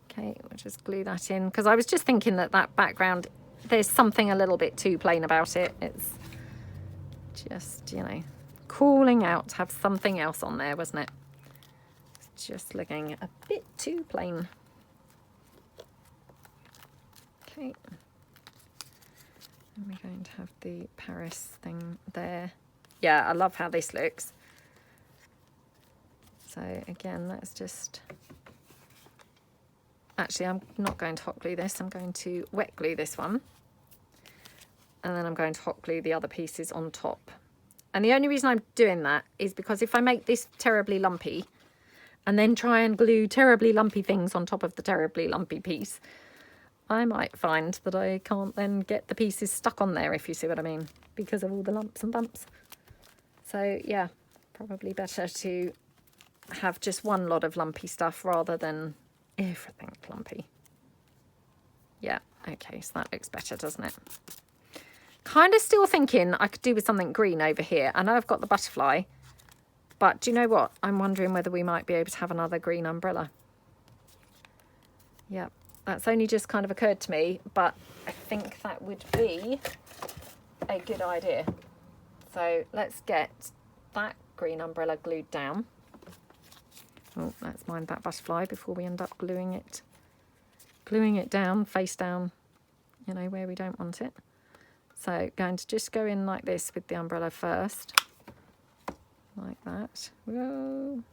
Okay, we'll just glue that in, because I was just thinking that that background, there's something a little bit too plain about it. It's just, you know, calling out to have something else on there, wasn't it? It's just looking a bit too plain. Okay. And we're going to have the Paris thing there. Yeah, I love how this looks. So again, let's just... Actually, I'm not going to hot glue this. I'm going to wet glue this one. And then I'm going to hot glue the other pieces on top. And the only reason I'm doing that is because if I make this terribly lumpy and then try and glue terribly lumpy things on top of the terribly lumpy piece, I might find that I can't then get the pieces stuck on there, if you see what I mean, because of all the lumps and bumps. So yeah, probably better to have just one lot of lumpy stuff rather than everything lumpy. Yeah, okay, so that looks better, doesn't it? Kind of still thinking I could do with something green over here. I know I've got the butterfly, but do you know what? I'm wondering whether we might be able to have another green umbrella. Yeah, that's only just kind of occurred to me, but I think that would be a good idea. So let's get that green umbrella glued down. Oh, let's mind that butterfly before we end up gluing it down, face down, you know, where we don't want it. So going to just go in like this with the umbrella first, like that. Whoa.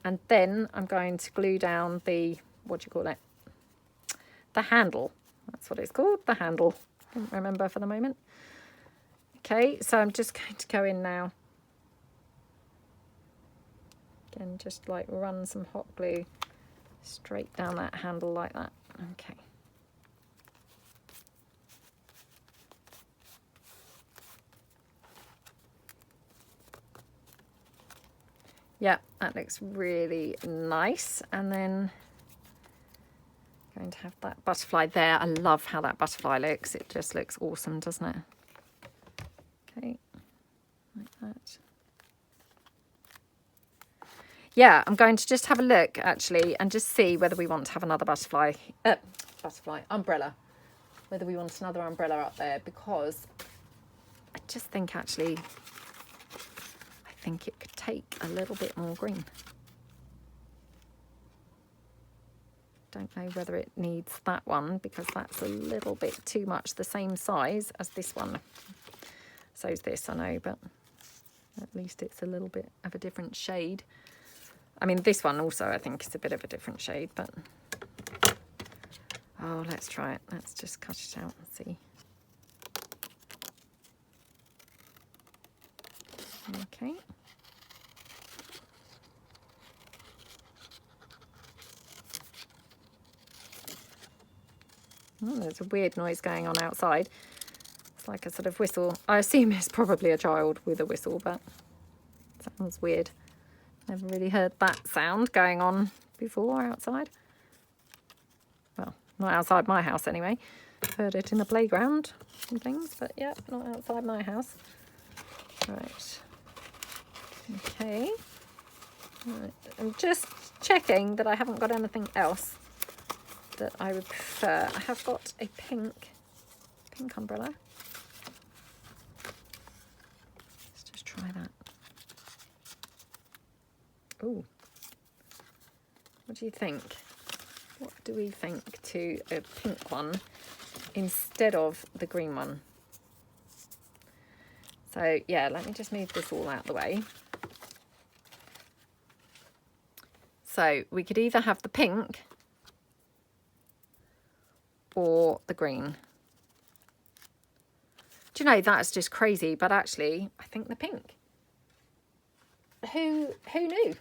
And then I'm going to glue down the, what do you call it? The handle. That's what it's called, the handle. Can't remember for the moment. Okay, so I'm just going to go in now. Again, just like run some hot glue straight down that handle like that. Okay. Yeah, that looks really nice. And then I'm going to have that butterfly there. I love how that butterfly looks. It just looks awesome, doesn't it? Okay, like that. Yeah, I'm going to just have a look actually and just see whether we want to have another umbrella. Whether we want another umbrella up there, because I just think actually, I think it could take a little bit more green. Don't know whether it needs that one because that's a little bit too much the same size as this one. So's this, I know, but at least it's a little bit of a different shade. I mean, this one also I think is a bit of a different shade, but oh, let's try it. Let's just cut it out and see. Okay. Oh, there's a weird noise going on outside. It's like a sort of whistle. I assume it's probably a child with a whistle, but it sounds weird. Never really heard that sound going on before outside. Well, not outside my house anyway. Heard it in the playground and things, but yeah, not outside my house. Right. Okay. Right. I'm just checking that I haven't got anything else that I would prefer. I have got a pink umbrella. Let's just try that. Oh, what do you think? What do we think to a pink one instead of the green one? So yeah, let me just move this all out of the way. So we could either have the pink or the green. Do you know, that's just crazy, but actually I think the pink. Who knew?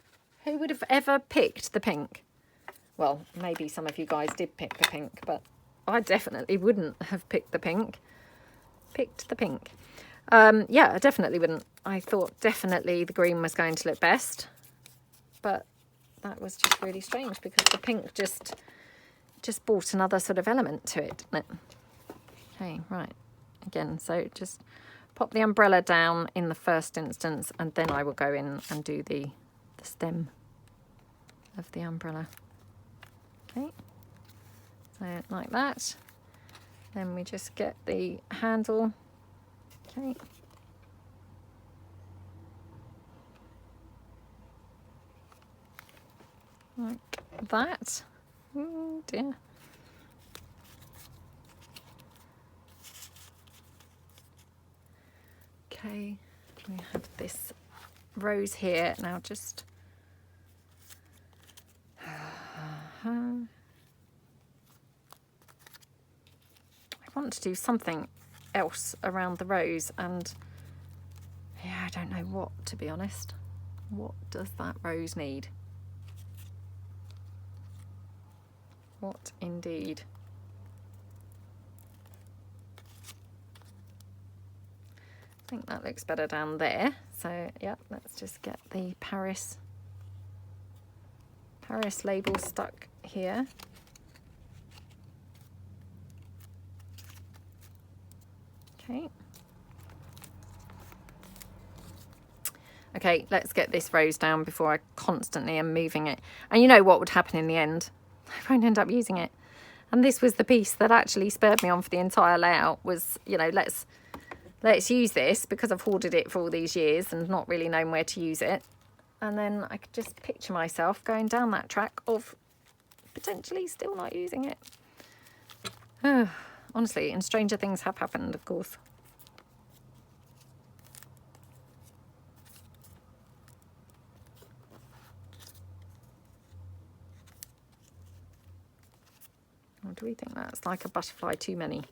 Who would have ever picked the pink? Well, maybe some of you guys did pick the pink, but I definitely wouldn't have picked the pink. Yeah, I definitely wouldn't. I thought definitely the green was going to look best, but that was just really strange because the pink just brought another sort of element to it, didn't it? Okay, right. Again, so just pop the umbrella down in the first instance, and then I will go in and do the stem of the umbrella. Okay, so like that. Then we just get the handle. Okay. Like that. Oh dear. Okay, we have this rose here. Now just I want to do something else around the rose, and yeah, I don't know what, to be honest. What does that rose need? What indeed? I think that looks better down there. So yeah, let's just get the Paris label stuck here. Okay. Okay, let's get this rose down before I constantly am moving it. And you know what would happen in the end? I won't end up using it. And this was the piece that actually spurred me on for the entire layout, was, you know, let's use this, because I've hoarded it for all these years and not really known where to use it. And then I could just picture myself going down that track of potentially still not using it. Honestly, and stranger things have happened, of course. Or do we think that's like a butterfly too many?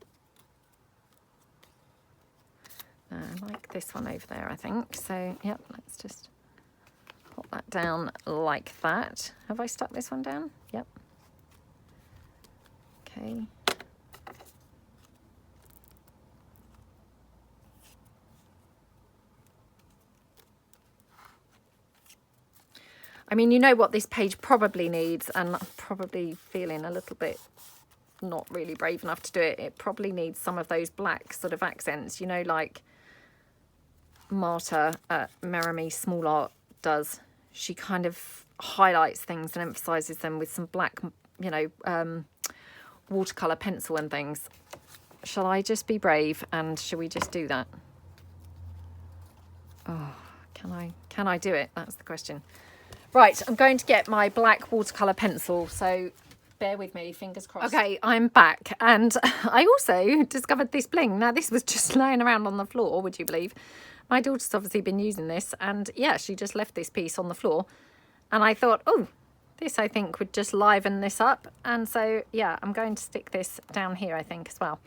I like this one over there, I think. So, yep, let's just pop that down like that. Have I stuck this one down? Yep. Okay. I mean, you know what this page probably needs, and I'm probably feeling a little bit not really brave enough to do it. It probably needs some of those black sort of accents, you know, like Marta at Merrimy Small Art does. She kind of highlights things and emphasizes them with some black, you know, watercolor pencil and things. Shall I just be brave and shall we just do that? Oh, can I do it? That's the question. Right, I'm going to get my black watercolor pencil, so bear with me, fingers crossed. Okay, I'm back, and I also discovered this bling. Now, this was just laying around on the floor, would you believe? My daughter's obviously been using this, and yeah, she just left this piece on the floor, and I thought, oh, this I think would just liven this up, and so yeah, I'm going to stick this down here, I think, as well.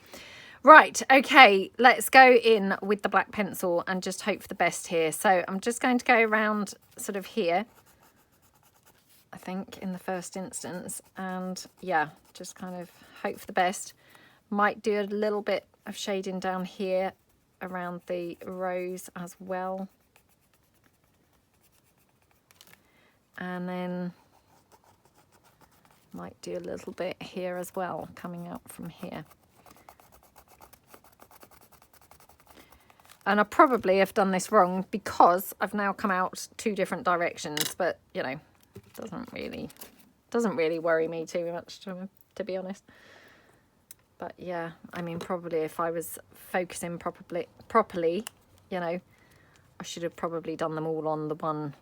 Right, okay, let's go in with the black pencil and just hope for the best here. So I'm just going to go around sort of here, I think, in the first instance, and yeah, just kind of hope for the best. Might do a little bit of shading down here around the rose as well. And then might do a little bit here as well, coming out from here. And I probably have done this wrong because I've now come out 2 different directions, but you know, doesn't really worry me too much, to be honest. But yeah, I mean, probably if I was focusing properly, you know, I should have probably done them all on the one,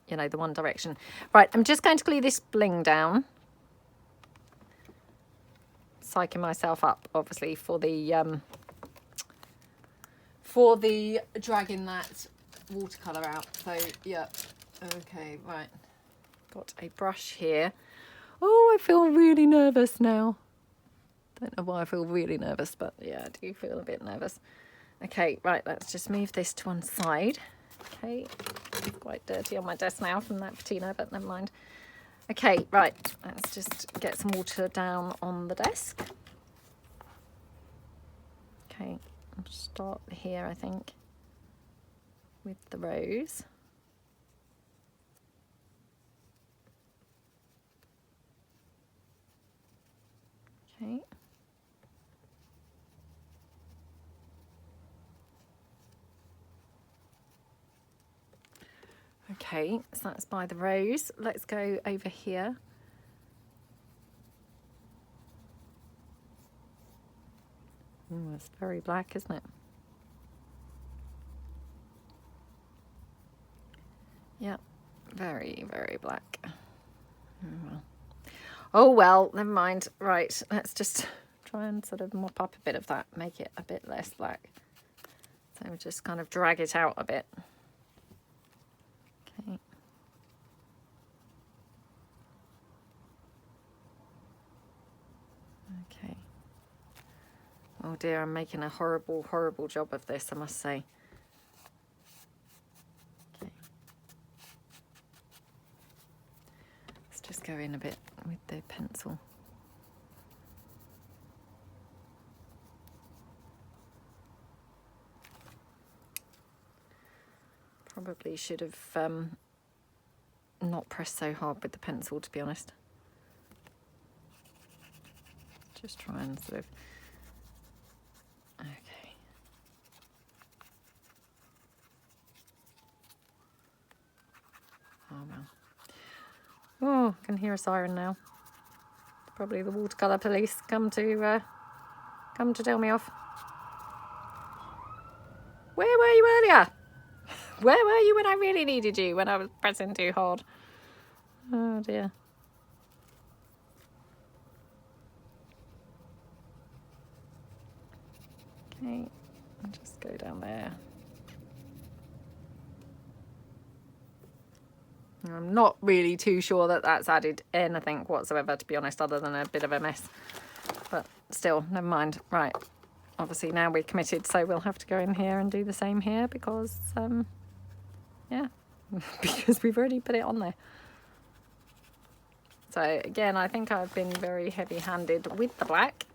you know, the one direction. Right, I'm just going to glue this bling down. Psyching myself up, obviously, for the dragging that watercolour out. So, yeah. Okay, right. Got a brush here. Oh, I feel really nervous now. Don't know why I feel really nervous, but yeah, I do feel a bit nervous. Okay, right, let's just move this to one side. Okay, it's quite dirty on my desk now from that patina, but never mind. Okay, right, let's just get some water down on the desk. Okay, I'll start here, I think, with the rose. Okay. Okay, so that's by the rose. Let's go over here. Oh, it's very black, isn't it? Yep, very, very black. Oh well, never mind. Right, let's just try and sort of mop up a bit of that, make it a bit less black. So just kind of drag it out a bit. Okay. Okay. Oh dear, I'm making a horrible, horrible job of this, I must say. Okay. Let's just go in a bit with the pencil. Probably should have not pressed so hard with the pencil, to be honest. Just try and sort of... Okay. Oh well. Oh, I can hear a siren now. Probably the watercolour police come to tell me off. Where were you earlier? Where were you when I really needed you, when I was pressing too hard? Oh dear. Okay, I'll just go down there. I'm not really too sure that that's added anything whatsoever, to be honest, other than a bit of a mess. But still, never mind. Right, obviously now we're committed, so we'll have to go in here and do the same here because, yeah, because we've already put it on there. So again, I think I've been very heavy-handed with the black.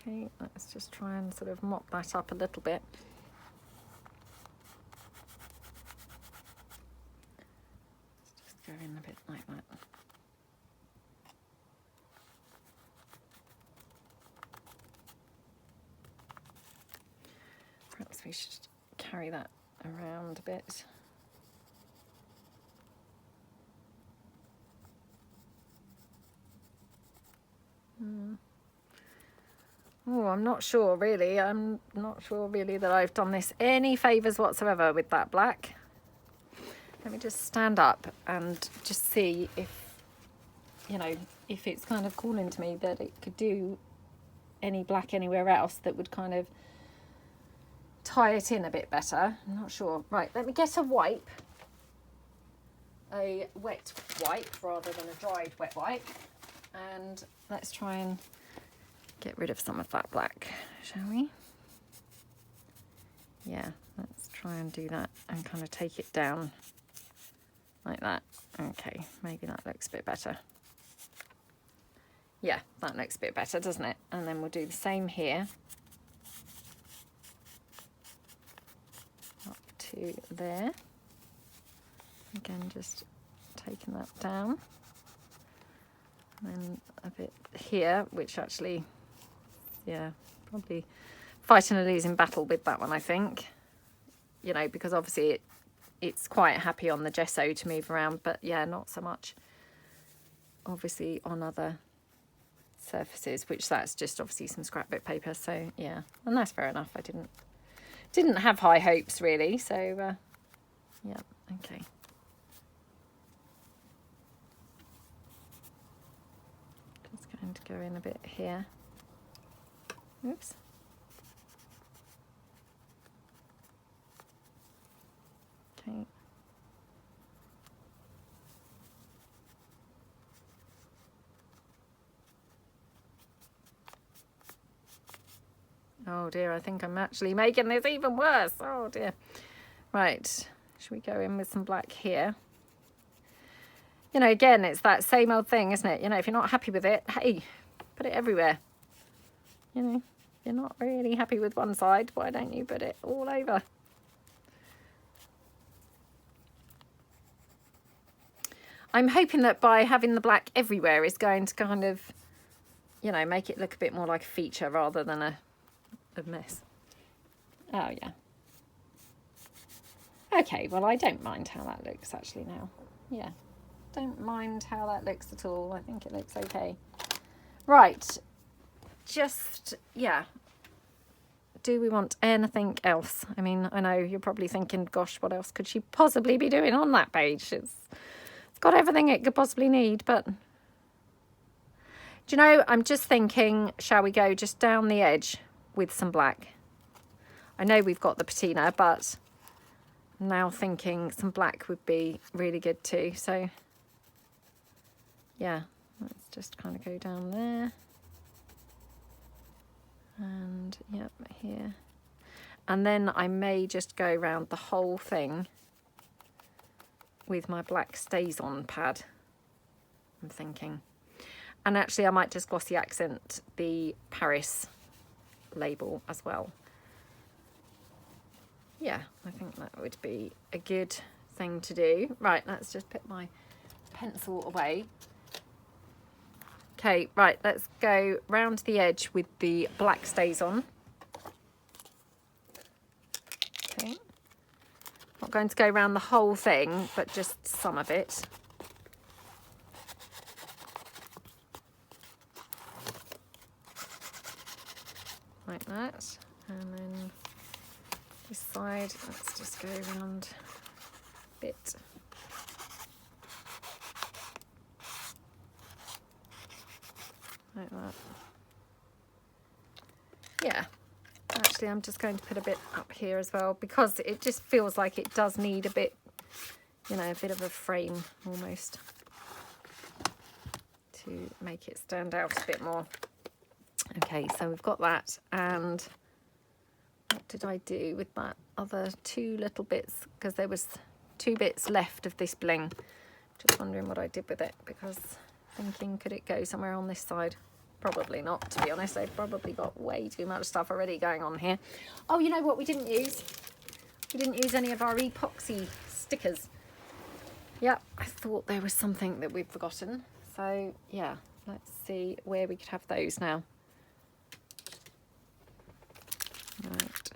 Okay, let's just try and sort of mop that up a little bit. Let's just go in a bit like that. Perhaps we should carry that around a bit. Oh, I'm not sure really. I'm not sure really that I've done this any favours whatsoever with that black. Let me just stand up and just see if, you know, if it's kind of calling to me that it could do any black anywhere else that would kind of tie it in a bit better. I'm not sure. Right, let me get a wipe. A wet wipe rather than a dried wet wipe. And let's try and get rid of some of that black, shall we? Yeah, let's try and do that and kind of take it down. like that. Okay, maybe that looks a bit better. Yeah, that looks a bit better, doesn't it? And then we'll do the same here. Up to there. Again, just taking that down. And then a bit here, which actually, yeah, probably fighting a losing battle with that one, I think. You know, because obviously it's quite happy on the gesso to move around, but yeah, not so much obviously on other surfaces, which that's just obviously some scrapbook paper. So yeah, and that's fair enough. I didn't have high hopes really, so yeah, okay. Just going to go in a bit here. Oops. Okay. Oh dear, I think I'm actually making this even worse. Oh dear. Right, should we go in with some black here? You know, again, it's that same old thing, isn't it? You know, if you're not happy with it, hey, put it everywhere. You know, if you're not really happy with one side, why don't you put it all over? I'm hoping that by having the black everywhere is going to kind of, you know, make it look a bit more like a feature rather than a mess. Oh yeah. Okay, well I don't mind how that looks actually now. Yeah, don't mind how that looks at all. I think it looks okay. Right, just, yeah. Do we want anything else? I mean, I know you're probably thinking, gosh, what else could she possibly be doing on that page? It's got everything it could possibly need, but... Do you know, I'm just thinking, shall we go just down the edge with some black? I know we've got the patina, but I'm now thinking some black would be really good too. So yeah, let's just kind of go down there. And yep, here. And then I may just go around the whole thing with my black stays on pad, I'm thinking. And actually I might just glossy accent the Paris label as well. Yeah, I think that would be a good thing to do. Right, let's just put my pencil away. Okay, right, let's go round the edge with the black stays on. Okay. Not going to go around the whole thing, but just some of it. Like that. And then this side, let's just go around a bit. Like that. Yeah, actually I'm just going to put a bit up here as well, because it just feels like it does need a bit, you know, a bit of a frame almost to make it stand out a bit more. Okay, so we've got that, and what did I do with that other two little bits? Because there was 2 bits left of this bling. Just wondering what I did with it, because thinking, could it go somewhere on this side? Probably not, to be honest. They've probably got way too much stuff already going on here. Oh, you know what we didn't use? We didn't use any of our epoxy stickers. Yep, I thought there was something that we'd forgotten. So yeah, let's see where we could have those now. Right.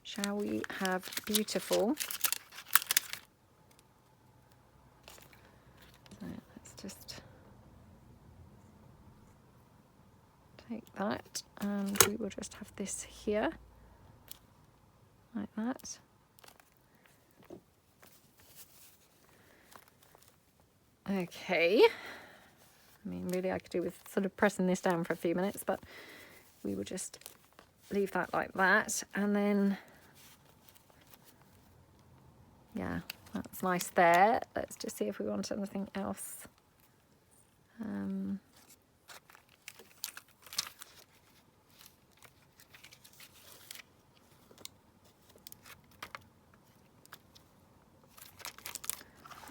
Shall we have beautiful? So let's just take that, and we will just have this here, like that. Okay. I mean, really, I could do with sort of pressing this down for a few minutes, but we will just leave that like that. And then, yeah, that's nice there. Let's just see if we want anything else.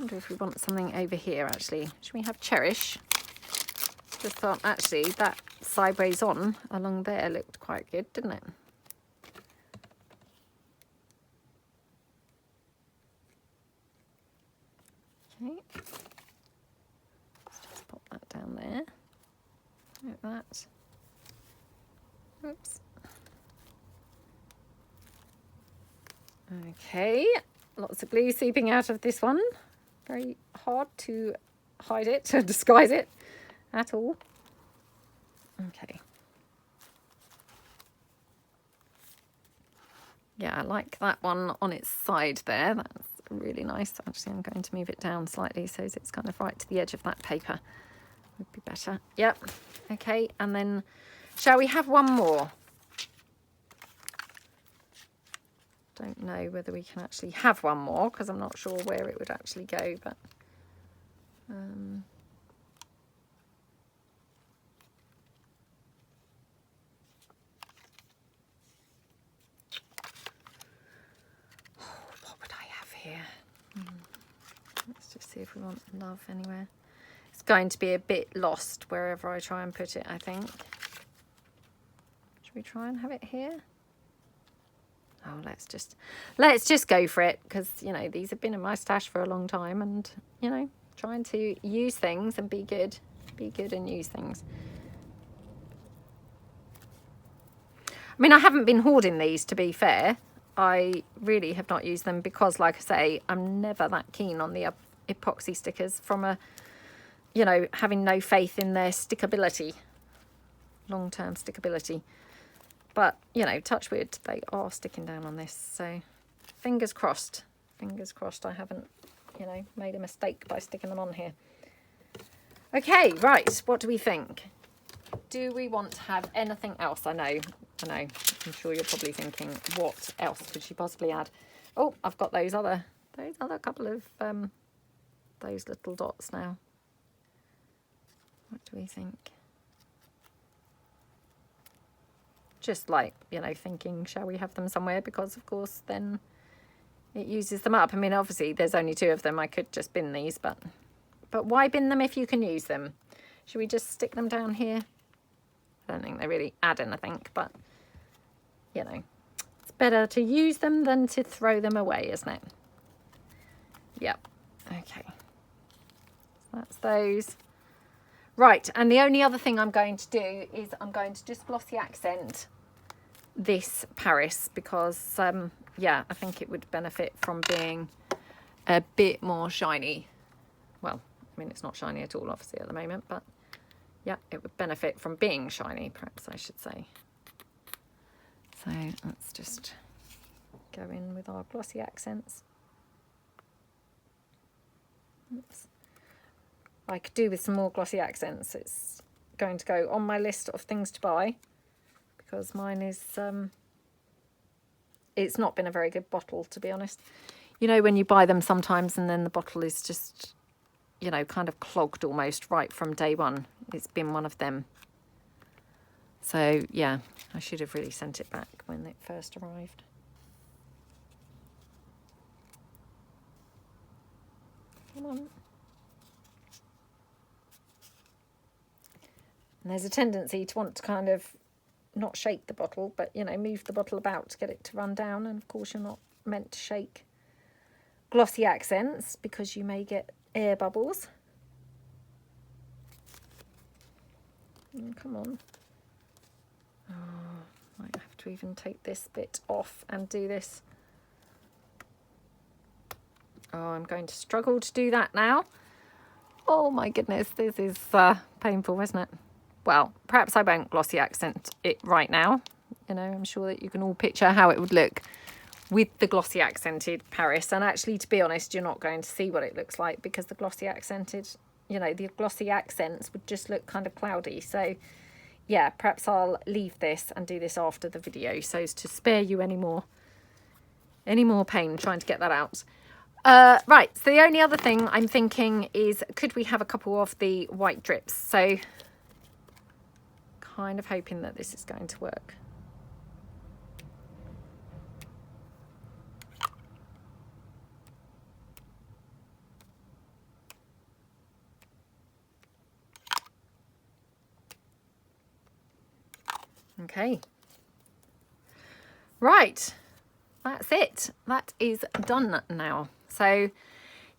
wonder if we want something over here actually. Should we have Cherish? Just thought actually that sideways on along there looked quite good, didn't it? Okay. Let's just pop that down there. Like that. Oops. Okay, lots of glue seeping out of this one. Very hard to hide it, to disguise it at all. Okay. Yeah, I like that one on its side there. That's really nice. Actually, I'm going to move it down slightly so it's kind of right to the edge of that paper. Would be better. Yep. Okay, and then shall we have one more? Don't know whether we can actually have one more because I'm not sure where it would actually go, but oh, what would I have here? Let's just see if we want love anywhere. It's going to be a bit lost wherever I try and put it, I think. Should we try and have it here? Oh, let's just go for it because, you know, these have been in my stash for a long time and, you know, trying to use things and be good and use things. I mean, I haven't been hoarding these, to be fair. I really have not used them because, like I say, I'm never that keen on the epoxy stickers from a, you know, having no faith in their stickability, long-term stickability. But, you know, touch wood, they are sticking down on this. So fingers crossed I haven't, you know, made a mistake by sticking them on here. Okay, right, what do we think? Do we want to have anything else? I know, I'm sure you're probably thinking, what else could she possibly add? Oh, I've got those other couple of, those little dots now. What do we think? Just like, you know, thinking, shall we have them somewhere? Because, of course, then it uses them up. I mean, obviously, there's only 2 of them. I could just bin these, but why bin them if you can use them? Should we just stick them down here? I don't think they really add anything, but, you know, it's better to use them than to throw them away, isn't it? Yep. Okay. So that's those. Right, and the only other thing I'm going to do is I'm going to just glossy accent this Paris because, yeah, I think it would benefit from being a bit more shiny. Well, I mean, it's not shiny at all, obviously, at the moment, but, yeah, it would benefit from being shiny, perhaps I should say. So let's just go in with our glossy accents. Oops. I could do with some more glossy accents. It's going to go on my list of things to buy because mine is, it's not been a very good bottle, to be honest. You know, when you buy them sometimes and then the bottle is just, you know, kind of clogged almost right from day one. It's been one of them. So, yeah, I should have really sent it back when it first arrived. Come on. And there's a tendency to want to kind of not shake the bottle, but, you know, move the bottle about to get it to run down. And, of course, you're not meant to shake glossy accents because you may get air bubbles. Come on. Oh, might have to even take this bit off and do this. Oh, I'm going to struggle to do that now. Oh, my goodness, this is painful, isn't it? Well, perhaps I won't glossy accent it right now. You know, I'm sure that you can all picture how it would look with the glossy accented Paris. And actually, to be honest, you're not going to see what it looks like because the glossy accented, you know, the glossy accents would just look kind of cloudy. So, yeah, perhaps I'll leave this and do this after the video so as to spare you any more pain trying to get that out. Right, so the only other thing I'm thinking is, could we have a couple of the white drips? So, kind of hoping that this is going to work. Okay. Right. That's it. That is done now. So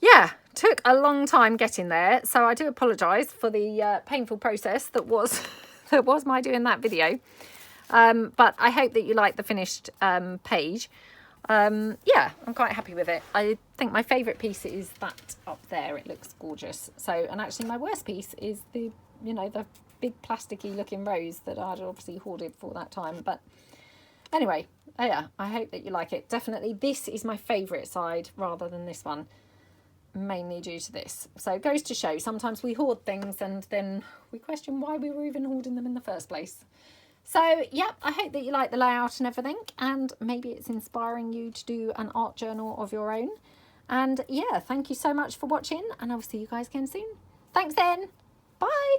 yeah, took a long time getting there. So I do apologise for the painful process that was that was my doing that video. But I hope that you like the finished page. Yeah, I'm quite happy with it. I think my favourite piece is that up there. It looks gorgeous. So, and actually my worst piece is the, you know, the big plasticky looking rose that I'd obviously hoarded for that time. But anyway, yeah, I hope that you like it. Definitely this is my favourite side rather than this one, mainly due to this. So it goes to show sometimes we hoard things and then we question why we were even hoarding them in the first place. So, yeah, I hope that you like the layout and everything, and maybe it's inspiring you to do an art journal of your own. And, yeah, thank you so much for watching, and I'll see you guys again soon. Thanks then. Bye.